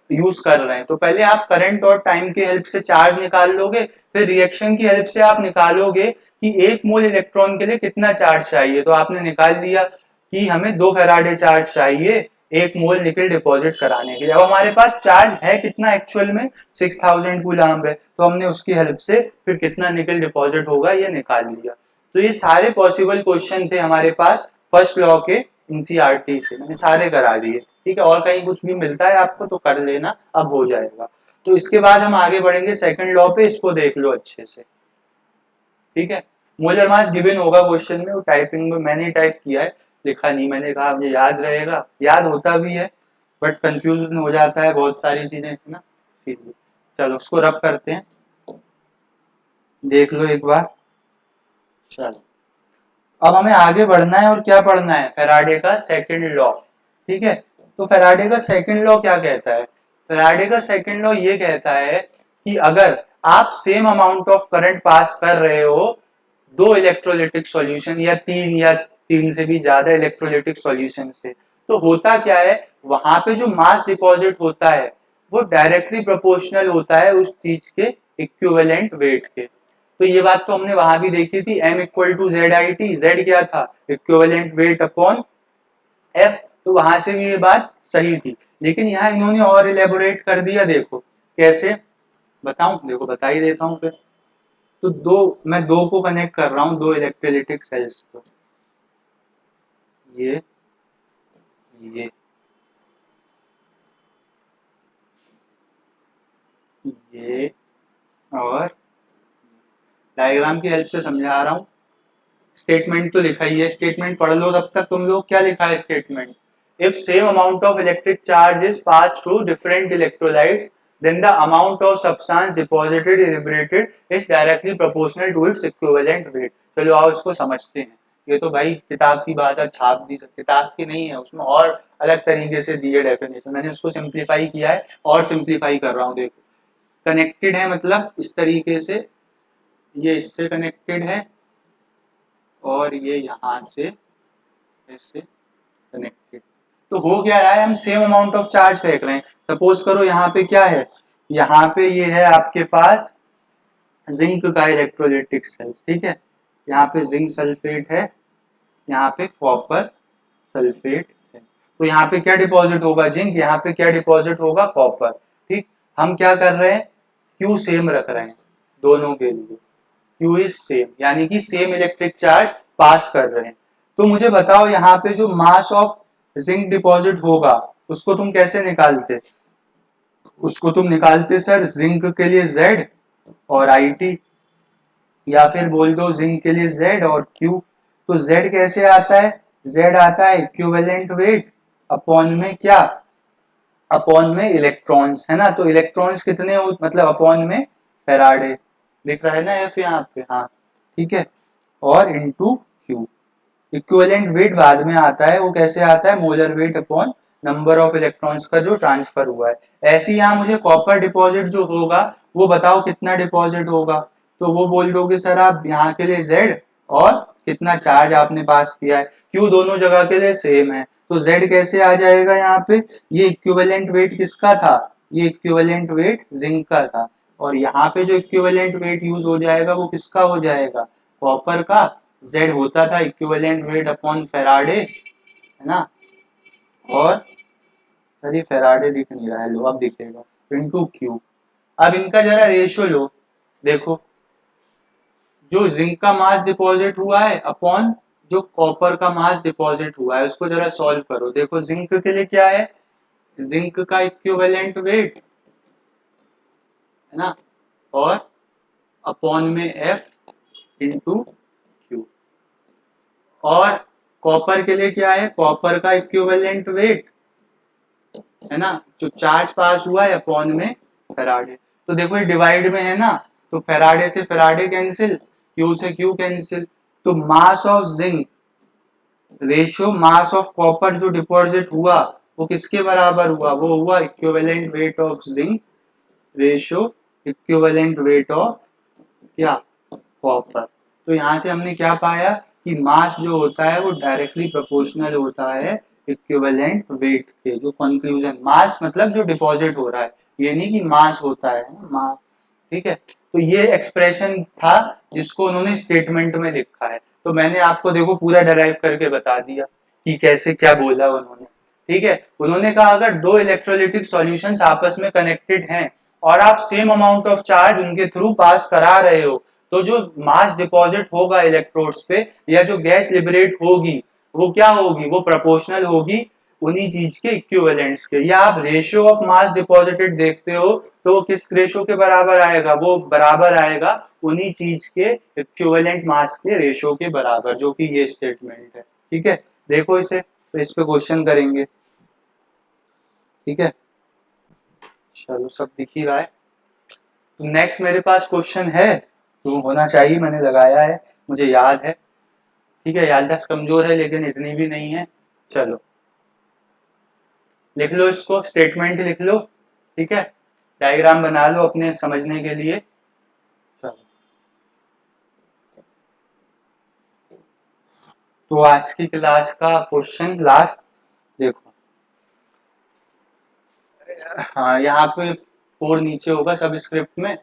यूज कर रहे हैं। तो पहले आप करंट और टाइम की हेल्प से चार्ज निकाल लोगे, फिर रिएक्शन की हेल्प से आप निकालोगे कि 1 मोल इलेक्ट्रॉन के लिए कितना चार्ज चाहिए। तो आपने निकाल दिया कि हमें 2 फेराडे चार्ज चाहिए 1 मोल निकल डिपॉजिट कराने के लिए। अब हमारे पास चार्ज है कितना एक्चुअल में? 6000 कूलाम है। तो हमने उसकी हेल्प से फिर कितना निकल डिपॉजिट होगा ये निकाल लिया। तो ये सारे पॉसिबल क्वेश्चन थे हमारे पास फर्स्ट लॉ के एनसीईआरटी से, मैंने सारे करा दिए। ठीक है, और कहीं कुछ भी मिलता है आपको तो कर लेना, अब हो जाएगा। तो इसके बाद हम आगे बढ़ेंगे सेकंड लॉ पे, इसको देख लो अच्छे से। ठीक है, मोलर मास गिवन होगा क्वेश्चन में, वो टाइपिंग में मैंने टाइप किया है, लिखा नहीं। मैंने कहा मुझे याद रहेगा, याद होता भी है बट कंफ्यूजन हो जाता है बहुत सारी चीजें है ना, इसीलिए। चलो उसको रब करते हैं, देख लो एक बार। चलो अब हमें आगे बढ़ना है और क्या पढ़ना है? फैराडे का सेकंड लॉ। ठीक है, तो फैराडे का सेकंड लॉ क्या कहता है? फैराडे का सेकंड लॉ ये कहता है कि अगर आप same amount of current pass कर रहे हो दो इलेक्ट्रोलिटिक सॉल्यूशन या तीन से भी ज्यादा इलेक्ट्रोलिटिक सॉल्यूशन से, तो होता क्या है, वहां पे जो मास डिपॉजिट होता है वो डायरेक्टली प्रोपोर्शनल होता है उस चीज के इक्विवेलेंट वेट के। तो ये बात तो हमने वहां भी देखी थी, M equal to Z I T. जेड क्या था? Equivalent weight upon F. तो वहां से भी ये बात सही थी, लेकिन यहाँ इन्होंने और इलेबोरेट कर दिया। देखो कैसे बताऊं, देखो बता ही देता हूँ फिर। तो मैं दो को कनेक्ट कर रहा हूँ, दो इलेक्ट्रोलिटिक सेल्स को, ये ये और डायग्राम की हेल्प से समझा रहा हूँ। स्टेटमेंट तो लिखा ही है, स्टेटमेंट पढ़ लो तब तक तुम लोग। क्या लिखा है statement? If same amount of electric charge is pass through different electrolytes then the amount of substance deposited and liberated is directly proportional to its equivalent weight। चलो आओ इसको समझते हैं। ये तो भाई किताब की भाषा छाप दी, किताब की नहीं है, उसमें और अलग तरीके से दी है डेफिनेशन, मैंने उसको सिंप्लीफाई किया है और सिंप्लीफाई कर रहा हूँ। देखो कनेक्टेड है मतलब इस तरीके से, ये इससे कनेक्टेड है और ये यहाँ से ऐसे कनेक्टेड। तो हो क्या रहा है, हम सेम अमाउंट ऑफ चार्ज फेंक रहे हैं। सपोज करो यहाँ पे क्या है, यहाँ पे ये है आपके पास जिंक का इलेक्ट्रोलिटिक सेल्स। ठीक है, यहाँ पे जिंक सल्फेट है, यहाँ पे कॉपर सल्फेट है। तो यहाँ पे क्या डिपॉजिट होगा? जिंक। यहाँ पे क्या डिपॉजिट होगा? कॉपर। ठीक, हम क्या कर रहे हैं, क्यू सेम रख रहे हैं दोनों के लिए। क्यू इज सेम, यानी कि सेम इलेक्ट्रिक चार्ज पास कर रहे हैं। तो मुझे बताओ यहाँ पे जो मास ऑफ जिंक डिपॉजिट होगा उसको तुम कैसे निकालते? उसको तुम निकालते सर जिंक के लिए Z और IT, या फिर बोल दो जिंक के लिए Z और Q। तो Z कैसे आता है? Z आता है इक्विवेलेंट वेट अपॉन में क्या? अपॉन में इलेक्ट्रॉन्स, है ना। तो इलेक्ट्रॉन्स कितने हो, मतलब अपॉन में फेराडे, दिख रहा है ना F यहाँ पे, हाँ ठीक है, और इनटू Q। इक्विवेलेंट वेट बाद में आता है, वो कैसे आता है? Molar weight upon number of electrons का जो ट्रांसफर हुआ है। ऐसे ही यहाँ मुझे कॉपर डिपॉजिट जो होगा वो बताओ कितना डिपॉजिट होगा, तो वो बोल दोगे सर आप यहाँ के लिए Z और कितना चार्ज आपने पास किया है, Q दोनों जगह के लिए सेम है, तो Z कैसे आ जाएगा यहाँ पे, ये इक्विवेलेंट वेट किसका था, ये इक्विवेलेंट वेट जिंक का था, और यहाँ पे जो इक्विवेलेंट वेट यूज हो जाएगा वो किसका हो जाएगा, कॉपर का। Z होता था इक्विवेलेंट वेट अपॉन फेराडे, है ना, और सर ये फेराडे दिख नहीं रहा है, लो अब दिखेगा, इनटू Q। अब इनका जरा रेशियो लो, देखो जो जिंक का मास डिपॉजिट हुआ है अपॉन जो कॉपर का मास डिपॉजिट हुआ है उसको जरा सॉल्व करो। देखो जिंक के लिए क्या है, जिंक का इक्विवेलेंट वेट है ना, और अपॉन में F इंटू Q, और कॉपर के लिए क्या है, कॉपर का इक्विवेलेंट वेट है ना, जो चार्ज पास हुआ है अपॉन में फेराडे। तो देखो ये डिवाइड में है ना, तो फेराडे से फेराडे कैंसिल, क्यू से क्यू कैंसिल, तो mass of zinc ratio mass of copper जो डिपॉजिट हुआ वो किसके बराबर हुआ, वो हुआ equivalent weight of zinc ratio equivalent weight of क्या, कॉपर। तो यहाँ से हमने क्या पाया कि मास जो होता है वो डायरेक्टली प्रोपोर्शनल होता है इक्विवेलेंट वेट के। जो कंक्लूजन, मास मतलब जो डिपॉजिट हो रहा है, ये नहीं कि मास होता है मास, ठीक है। तो ये एक्सप्रेशन था जिसको उन्होंने स्टेटमेंट में लिखा है, तो मैंने आपको देखो पूरा डराइव करके बता दिया कि कैसे क्या बोला उन्होंने, ठीक है। उन्होंने कहा अगर दो इलेक्ट्रोलिटिक सॉल्यूशंस आपस में कनेक्टेड हैं और आप सेम अमाउंट ऑफ चार्ज उनके थ्रू पास करा रहे हो, तो जो मास डिपॉजिट होगा इलेक्ट्रोड्स पे या जो गैस लिबरेट होगी वो क्या होगी, वो प्रोपोर्शनल होगी उन्हीं चीज के इक्विवेलेंट्स के। या आप रेशियो ऑफ मास डिपॉजिटेड देखते हो तो वो किस रेशियो के बराबर आएगा, वो बराबर आएगा उन्हीं चीज के इक्विवेलेंट मास के रेशियो के बराबर, जो कि ये स्टेटमेंट है, ठीक है। देखो इसे, तो इस पे क्वेश्चन करेंगे, ठीक है। चलो सब दिख ही रहा है। तो नेक्स्ट मेरे पास क्वेश्चन है, तो होना चाहिए, मैंने लगाया है, मुझे याद है, ठीक है। याददाश्त कमजोर है लेकिन इतनी भी नहीं है। चलो लिख लो इसको, स्टेटमेंट लिख लो, ठीक है, डायग्राम बना लो अपने समझने के लिए। चलो तो आज की क्लास का क्वेश्चन लास्ट देखो, हाँ यहाँ पे 4 नीचे होगा सब स्क्रिप्ट में,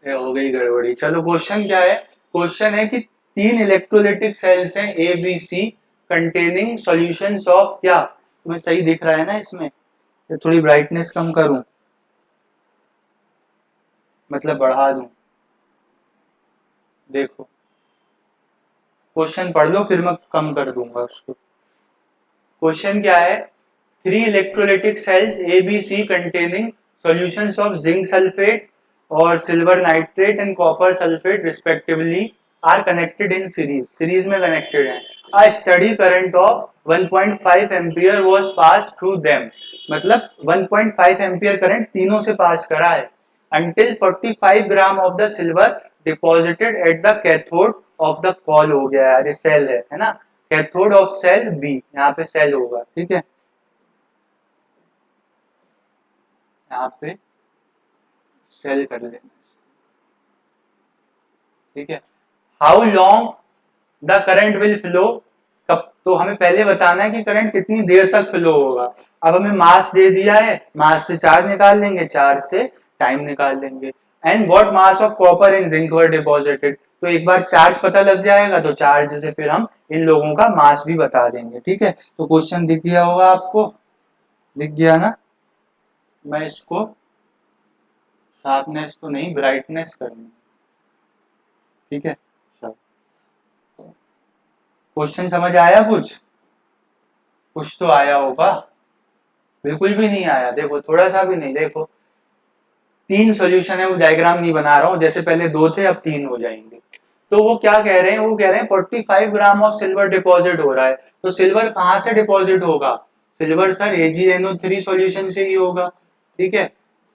हो गई गड़बड़ी। चलो क्वेश्चन क्या है, क्वेश्चन है कि 3 इलेक्ट्रोलिटिक सेल्स हैं A B C containing solutions of क्या, तुम्हें सही दिख रहा है ना इसमें, थोड़ी ब्राइटनेस कम करूं, मतलब बढ़ा दूं, देखो क्वेश्चन पढ़ लो फिर मैं कम कर दूंगा उसको। क्वेश्चन क्या है, 3 electrolytic cells A B C containing solutions of zinc sulphate और silver nitrate and copper sulphate respectively are connected in series, series में कनेक्टेड है। A steady current of 1.5 ampere was pass through them, मतलब 1.5 एम्पियर करंट तीनों से पास करा है, until 45 gram of the silver deposited at the cathode of the call, हो गया यार, ये सेल है ना, कैथोड ऑफ सेल बी, यहाँ पे सेल होगा, ठीक है, यहाँ पे सेल कर लेना, ठीक है। How long the current will flow, कब, तो हमें पहले बताना है कि करंट कितनी देर तक फ्लो होगा। अब हमें मास दे दिया है, मास से चार्ज निकाल लेंगे, चार्ज से टाइम निकाल लेंगे। And what mass of copper in zinc were deposited, तो एक बार चार्ज पता लग जाएगा तो चार्ज से फिर हम इन लोगों का मास भी बता देंगे, ठीक है। तो क्वेश्चन दिख गया होगा आपको, दिख गया ना, मैं इसको शार्पनेस तो नहीं ब्राइटनेस करनी, ठीक है। क्वेश्चन समझ आया, कुछ तो आया होगा, बिल्कुल भी नहीं आया, देखो थोड़ा सा भी नहीं, देखो 3 सॉल्यूशन है, वो डायग्राम नहीं बना रहा हूं, जैसे पहले 2 थे अब 3 हो जाएंगे। तो वो क्या कह रहे हैं, वो कह रहे हैं 45 ग्राम ऑफ सिल्वर डिपॉजिट हो रहा है, तो सिल्वर कहां से डिपॉजिट होगा, सिल्वर सर AgNO3 सॉल्यूशन से ही होगा, ठीक है।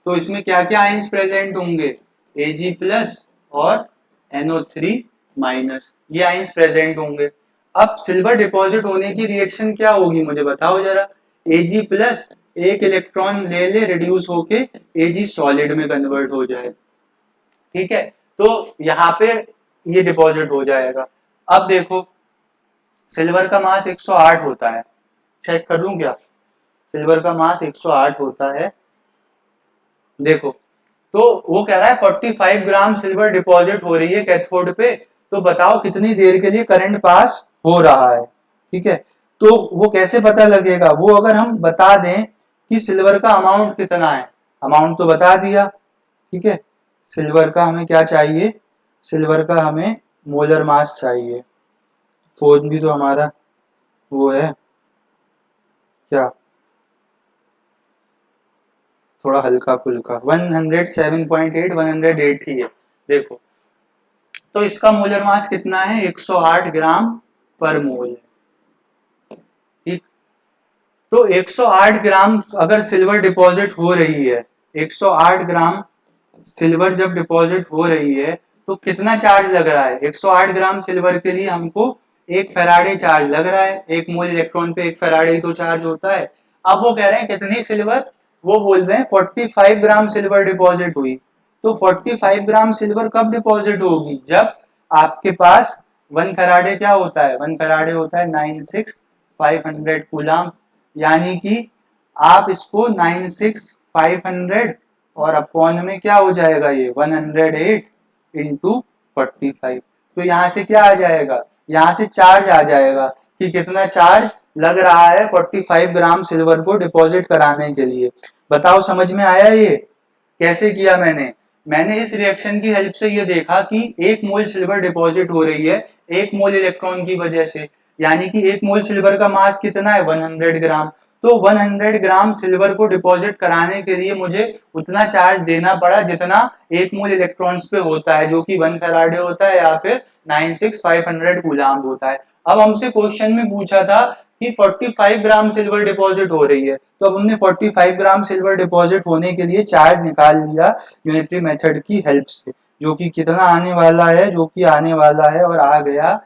तो इसमें क्या क्या आयंस प्रेजेंट होंगे, Ag प्लस और NO3 माइनस, ये आयंस प्रेजेंट होंगे। अब सिल्वर डिपॉजिट होने की रिएक्शन क्या होगी मुझे बताओ जरा, Ag प्लस एक इलेक्ट्रॉन ले ले रिड्यूस होके Ag सॉलिड में कन्वर्ट हो जाए, ठीक है। तो यहाँ पे ये डिपॉजिट हो जाएगा। अब देखो सिल्वर का मास 108 होता है, चेक कर लूं क्या? सिल्वर का मास 108 होता है, देखो तो वो कह रहा है 45 ग्राम सिल्वर डिपॉजिट हो रही है कैथोड पे, तो बताओ कितनी देर के लिए करंट पास हो रहा है, ठीक है। तो वो कैसे पता लगेगा? वो अगर हम बता दें कि सिल्वर का अमाउंट कितना है, अमाउंट तो बता दिया, ठीक है। सिल्वर का हमें क्या चाहिए? सिल्वर का हमें मोलर मास चाहिए। फोन भी तो हमारा वो है क्या, थोड़ा हल्का फुल्का, 107.8 108 ही है। देखो तो इसका मोलर मास कितना है? 108 ग्राम पर मोल है, ठीक। तो 108 ग्राम अगर सिल्वर डिपॉजिट हो रही है, 108 ग्राम सिल्वर जब डिपॉजिट हो रही है तो कितना चार्ज लग रहा है? 108 ग्राम सिल्वर के लिए हमको 1 फैराडे चार्ज लग रहा है, 1 मोल इलेक्ट्रॉन पे 1 फैराडे तो चार्ज होता है। अब वो कह रहे हैं कितनी सिल्वर, वो बोल रहे हैं 45 ग्राम सिल्वर डिपॉजिट हुई। तो 45 ग्राम सिल्वर कब डिपॉजिट होगी? जब आपके पास 1 फैराडे क्या होता है? 1 फैराडे होता है 96,500 कूलम, यानी कि आप इसको 96,500 और अपॉन में क्या हो जाएगा, ये 108 इंटू 45। तो यहाँ से क्या आ जाएगा? यहाँ से चार्ज आ जाएगा कि कितना चार्ज लग रहा है 45 ग्राम सिल्वर को डिपॉजिट कराने के लिए। बताओ समझ में आया ये कैसे किया मैंने? मैंने इस रिएक्शन की हेल्प से ये देखा कि 1 मोल सिल्वर डिपॉजिट हो रही है 1 मोल इलेक्ट्रॉन की वजह से, यानी कि 1 मोल सिल्वर का मास कितना है? 100 ग्राम। तो 100 ग्राम सिल्वर को डिपॉजिट कराने के लिए मुझे उतना चार्ज देना पड़ा जितना 1 मोल इलेक्ट्रॉन्स पे होता है, जो कि 1 फैराडे होता है या फिर 96,500 कूलम होता है। अब हमसे क्वेश्चन में पूछा था कि 45 ग्राम सिल्वर डिपॉजिट हो रही है, तो अब हमने 45 ग्राम सिल्वर डिपॉजिट होने के लिए चार्ज निकाल लिया यूनिटरी मेथड की हेल्प से, जो कि कितना आने वाला है, जो कि आने वाला है और आ गया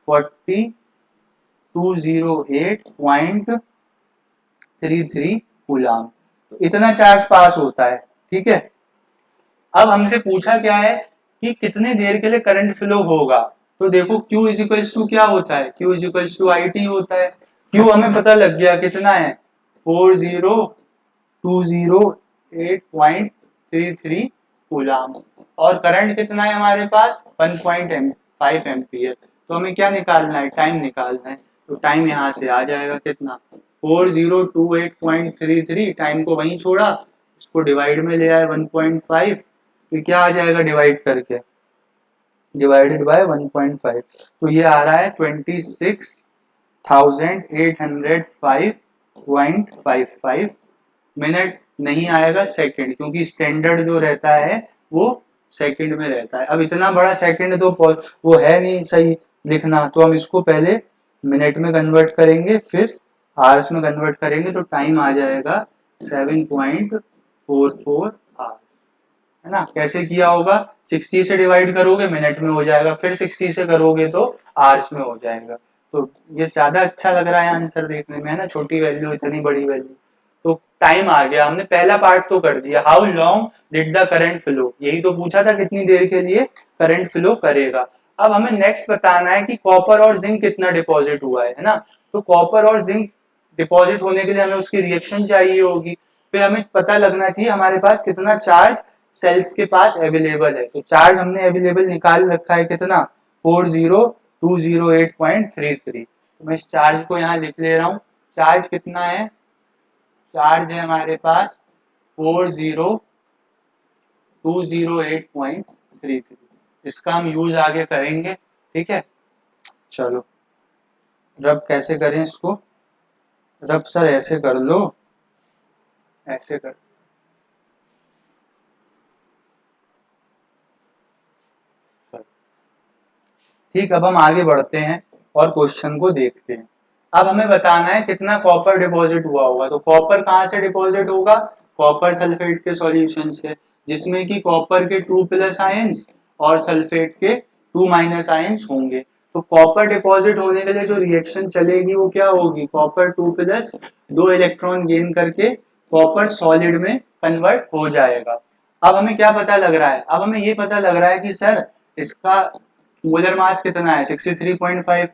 4208.33 कूलम। तो इतना चार्ज पास होता है, ठीक है। अब हमसे पूछा क्या है कि कितने देर के लिए करंट फ्लो होगा। तो देखो Q इजिकल्स टू क्या होता है? Q इजिकल्स टू IT होता है। Q हमें पता लग गया कितना है? 4208.33 कूलम, और करंट कितना है हमारे पास? 1.5 एम्पियर। तो हमें क्या निकालना है? टाइम निकालना है। तो टाइम यहाँ से आ जाएगा कितना? 4028.33। टाइम को वहीं छोड़ा, इसको डिवाइड में ले आए 1.5, तो क्या आ जाएगा डिवाइड करके? डिवाइडेड बाय 1.5, तो ये आ रहा है 26,805.55 मिनट, नहीं आएगा सेकंड, क्योंकि स्टैंडर्ड जो रहता है वो सेकंड में रहता है। अब इतना बड़ा सेकंड तो वो है नहीं सही लिखना, तो हम इसको पहले मिनट में कन्वर्ट करेंगे, फिर आवर्स में कन्वर्ट करेंगे, तो टाइम आ जाएगा 7.44 आवर्स, है ना। कैसे किया होगा? 60 से डिवाइड करोगे मिनट में हो जाएगा, फिर 60 से करोगे तो आवर्स में हो जाएगा। तो ये ज्यादा अच्छा लग रहा है आंसर देखने में, है ना, छोटी वैल्यू इतनी बड़ी वैल्यू। तो टाइम आ गया, हमने पहला पार्ट तो कर दिया। How long did the current flow, यही तो पूछा था कितनी देर के लिए करंट फ्लो करेगा। अब हमें नेक्स्ट बताना है कि कॉपर और जिंक कितना डिपॉजिट हुआ है ना। तो कॉपर और जिंक डिपॉजिट होने के लिए हमें उसकी रिएक्शन चाहिए होगी, फिर हमें पता लगना चाहिए हमारे पास कितना चार्ज सेल्स के पास अवेलेबल है। तो चार्ज हमने अवेलेबल निकाल रखा है कितना? 40208.33। तो मैं इस चार्ज को यहाँ लिख ले रहा हूँ। चार्ज कितना है? चार्ज है हमारे पास 40208.33। इसका हम यूज आगे करेंगे, ठीक है। चलो रब कैसे करें इसको? रब सर ऐसे कर लो, ऐसे कर, ठीक। अब हम आगे बढ़ते हैं और क्वेश्चन को देखते हैं। अब हमें बताना है कितना कॉपर डिपॉजिट हुआ होगा। तो कॉपर कहाँ से डिपॉजिट होगा? कॉपर सल्फेट के सॉल्यूशन से, जिसमें कि कॉपर के 2+ आयंस और सल्फेट के 2- आयंस होंगे। तो कॉपर डिपॉजिट होने के लिए जो रिएक्शन चलेगी वो क्या होगी, कॉपर 2 प्लस 2 इलेक्ट्रॉन गेन करके कॉपर सॉलिड में कन्वर्ट हो जाएगा। अब हमें क्या पता लग रहा है, अब हमें ये पता लग रहा है कि सर इसका मोलर मास कितना है, 63.5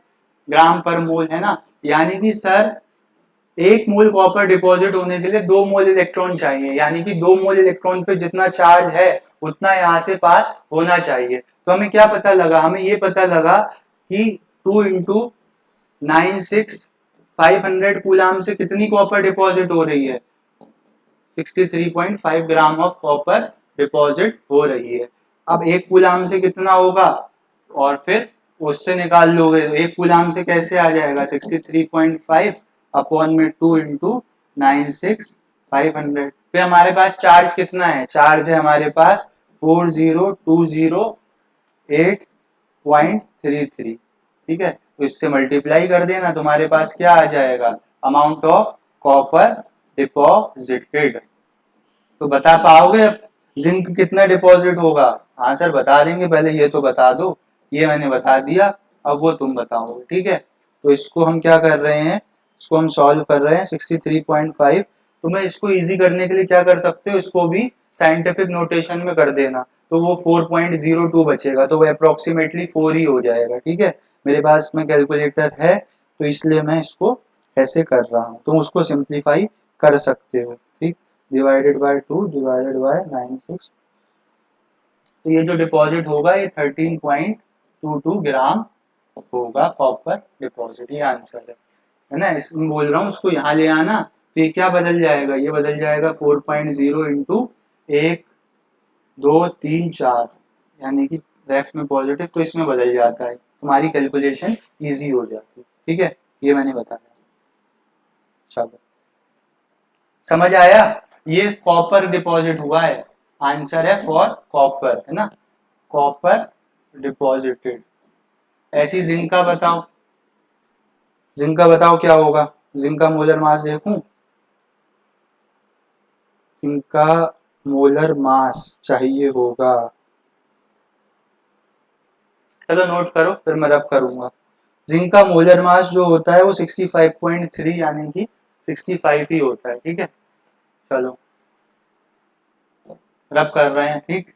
ग्राम पर मोल है ना, यानी कि सर एक मोल कॉपर डिपॉजिट होने के लिए 2 मोल इलेक्ट्रॉन चाहिए, यानी कि 2 मोल इलेक्ट्रॉन पे जितना चार्ज है उतना यहाँ से पास होना चाहिए। तो हमें क्या पता लगा, हमें ये पता लगा कि 2 इंटू 96,500 कूलाम से कितनी कॉपर डिपॉजिट हो रही है, 63.5 ग्राम ऑफ कॉपर डिपॉजिट हो रही है। अब एक कूलाम से कितना होगा और फिर उससे निकाल लोगे, एक कूलाम से कैसे आ जाएगा 63.5 अपॉन में 2 इंटू 96,500। फिर हमारे पास चार्ज कितना है, चार्ज है हमारे पास 40208.33, ठीक है। तो इससे मल्टीप्लाई कर देना, तुम्हारे पास क्या आ जाएगा, अमाउंट ऑफ कॉपर डिपॉजिटेड। तो बता पाओगे जिंक कितना डिपॉजिट होगा, आंसर बता देंगे, पहले ये तो बता दो, ये मैंने बता दिया, अब वो तुम बताओगे, ठीक है। तो इसको हम क्या कर रहे हैं, इसको हम सॉल्व कर रहे हैं 63.5। तो मैं इसको इजी करने के लिए क्या कर सकते हो, इसको भी साइंटिफिक नोटेशन में कर देना, तो वो 4.02 बचेगा, तो वो अप्रोक्सीमेटली 4 ही हो जाएगा, ठीक है। मेरे पास में कैलकुलेटर है तो इसलिए मैं इसको ऐसे कर रहा हूँ, तुम उसको सिंप्लीफाई कर सकते हो, ठीक। डिवाइडेड बाय 2 डिवाइडेड बाय 96, तो ये जो डिपॉजिट होगा ये 13.22 ग्राम होगा कॉपर डिपॉजिट, ये आंसर है ना। इसमें बोल रहा हूँ उसको यहाँ ले आना, तो ये क्या बदल जाएगा, ये बदल जाएगा 4.0 इंटू 1 2 3 4, यानी कि लेफ्ट में पॉजिटिव तो इसमें बदल जाता है, तुम्हारी कैलकुलेशन इजी हो जाती है, ठीक है। ये मैंने बताया, चलो समझ आया। ये कॉपर डिपॉजिट हुआ है, आंसर है फॉर कॉपर, है ना, कॉपर डिपॉजिटेड। ऐसी जिंक का बताओ, जिंक का बताओ क्या होगा, जिंक का मोलर मास देखूं, जिंक का मोलर मास चाहिए होगा, चलो नोट करो फिर मैं रब करूंगा। जिंक का मोलर मास जो होता है वो 65.3 यानी कि 65 ही होता है, ठीक है। चलो रब कर रहे हैं, ठीक।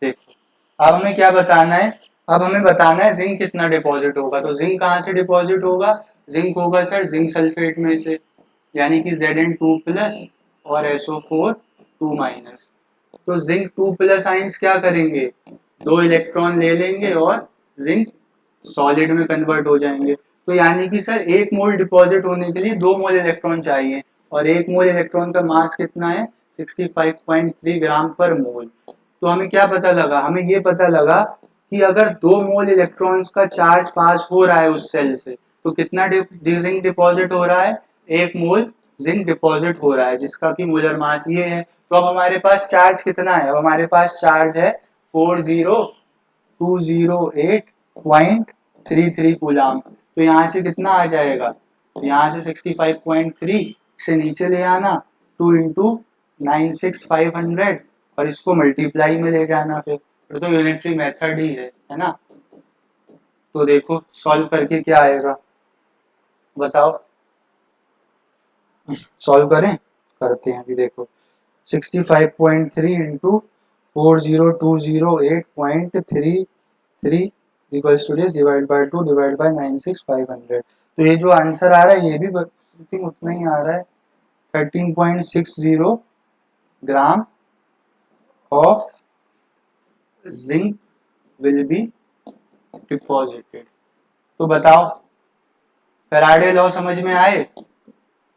देखो अब हमें क्या बताना है, अब हमें बताना है जिंक कितना डिपॉजिट होगा। तो जिंक कहाँ से डिपॉजिट होगा, जिंक होगा सर जिंक सल्फेट में से, यानी कि Zn2 प्लस और SO4 2 माइनस। तो जिंक 2 प्लस आइंस क्या करेंगे, 2 इलेक्ट्रॉन ले लेंगे और जिंक सॉलिड में कन्वर्ट हो जाएंगे। तो यानी कि सर 1 मोल डिपॉजिट होने के लिए 2 मोल इलेक्ट्रॉन चाहिए, और 1 मोल इलेक्ट्रॉन का मास कितना है 65.3 ग्राम पर मोल। तो हमें क्या पता लगा, हमें ये पता लगा कि अगर 2 मोल इलेक्ट्रॉन्स का चार्ज पास हो रहा है उस सेल से, तो कितना जिंक डिपॉजिट हो रहा है, 1 मोल जिंक डिपॉजिट हो रहा है, जिसका कि मोलर मास ये है। तो अब हमारे पास चार्ज कितना है, अब हमारे पास चार्ज है 40208.33 कूलाम। तो यहाँ से कितना आ जाएगा, यहाँ से 65.3 से नीचे ले आना, 2 इंटू 96,500 और इसको मल्टीप्लाई में ले जाना, फिर तो यूनिटरी मेथड ही है ना। तो देखो सॉल्व करके क्या आएगा बताओ, सॉल्व करें, करते हैं अभी। देखो 65.3 into 40208.33 equals to this divide by 2 divide by 96,500। तो ये जो आंसर आ रहा है ये भी समथिंग उतना ही आ रहा है, 13.60 gram of zinc will be deposited. तो बताओ फैराडे लॉ समझ में आए,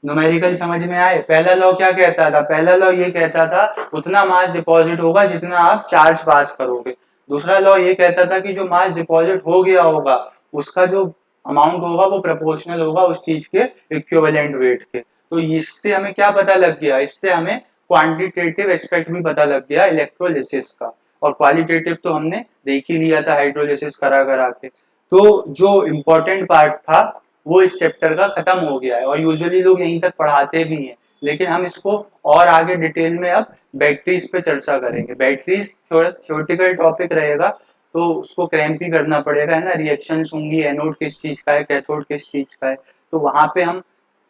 न्यूमेरिकल समझ में आए। पहला लॉ क्या कहता था, पहला लॉ ये कहता था उतना मास डिपॉजिट होगा जितना आप चार्ज पास करोगे। दूसरा लॉ ये कहता था कि जो मास डिपॉजिट हो गया होगा उसका जो अमाउंट होगा वो प्रोपोर्शनल होगा उस चीज के इक्विवेलेंट वेट के। तो इससे हमें क्या पता लग गया, इससे हमें क्वांटिटेटिव एस्पेक्ट भी पता लग गया इलेक्ट्रोलिसिस का, और क्वालिटेटिव तो हमने देख ही लिया था हाइड्रोलिसिस करा करा के। तो जो इम्पोर्टेंट पार्ट था वो इस चैप्टर का खत्म हो गया है, और यूजुअली लोग यहीं तक पढ़ाते भी हैं, लेकिन हम इसको और आगे डिटेल में अब बैटरीज पे चर्चा करेंगे। बैटरीज थोड़ा थ्योरेटिकल टॉपिक रहेगा, तो उसको क्रैम्प ही करना पड़ेगा, है ना। रिएक्शंस होंगी, एनोड किस चीज का है, कैथोड किस चीज का है, तो वहां पे हम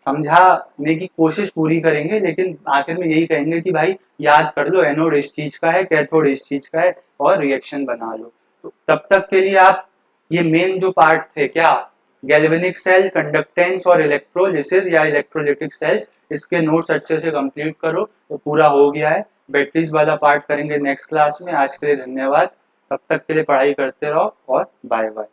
समझाने की कोशिश पूरी करेंगे, लेकिन आखिर में यही कहेंगे कि भाई याद कर लो, एनोड इस चीज का है, कैथोड इस चीज का है, और रिएक्शन बना लो। तो तब तक के लिए आप ये मेन जो पार्ट थे, क्या गैल्वेनिक सेल, कंडक्टेंस और इलेक्ट्रोलिसिस या इलेक्ट्रोलिटिक सेल्स, इसके नोट्स अच्छे से कंप्लीट करो, तो पूरा हो गया है। बैटरीज वाला पार्ट करेंगे नेक्स्ट क्लास में। आज के लिए धन्यवाद, तब तक के लिए पढ़ाई करते रहो और बाय बाय।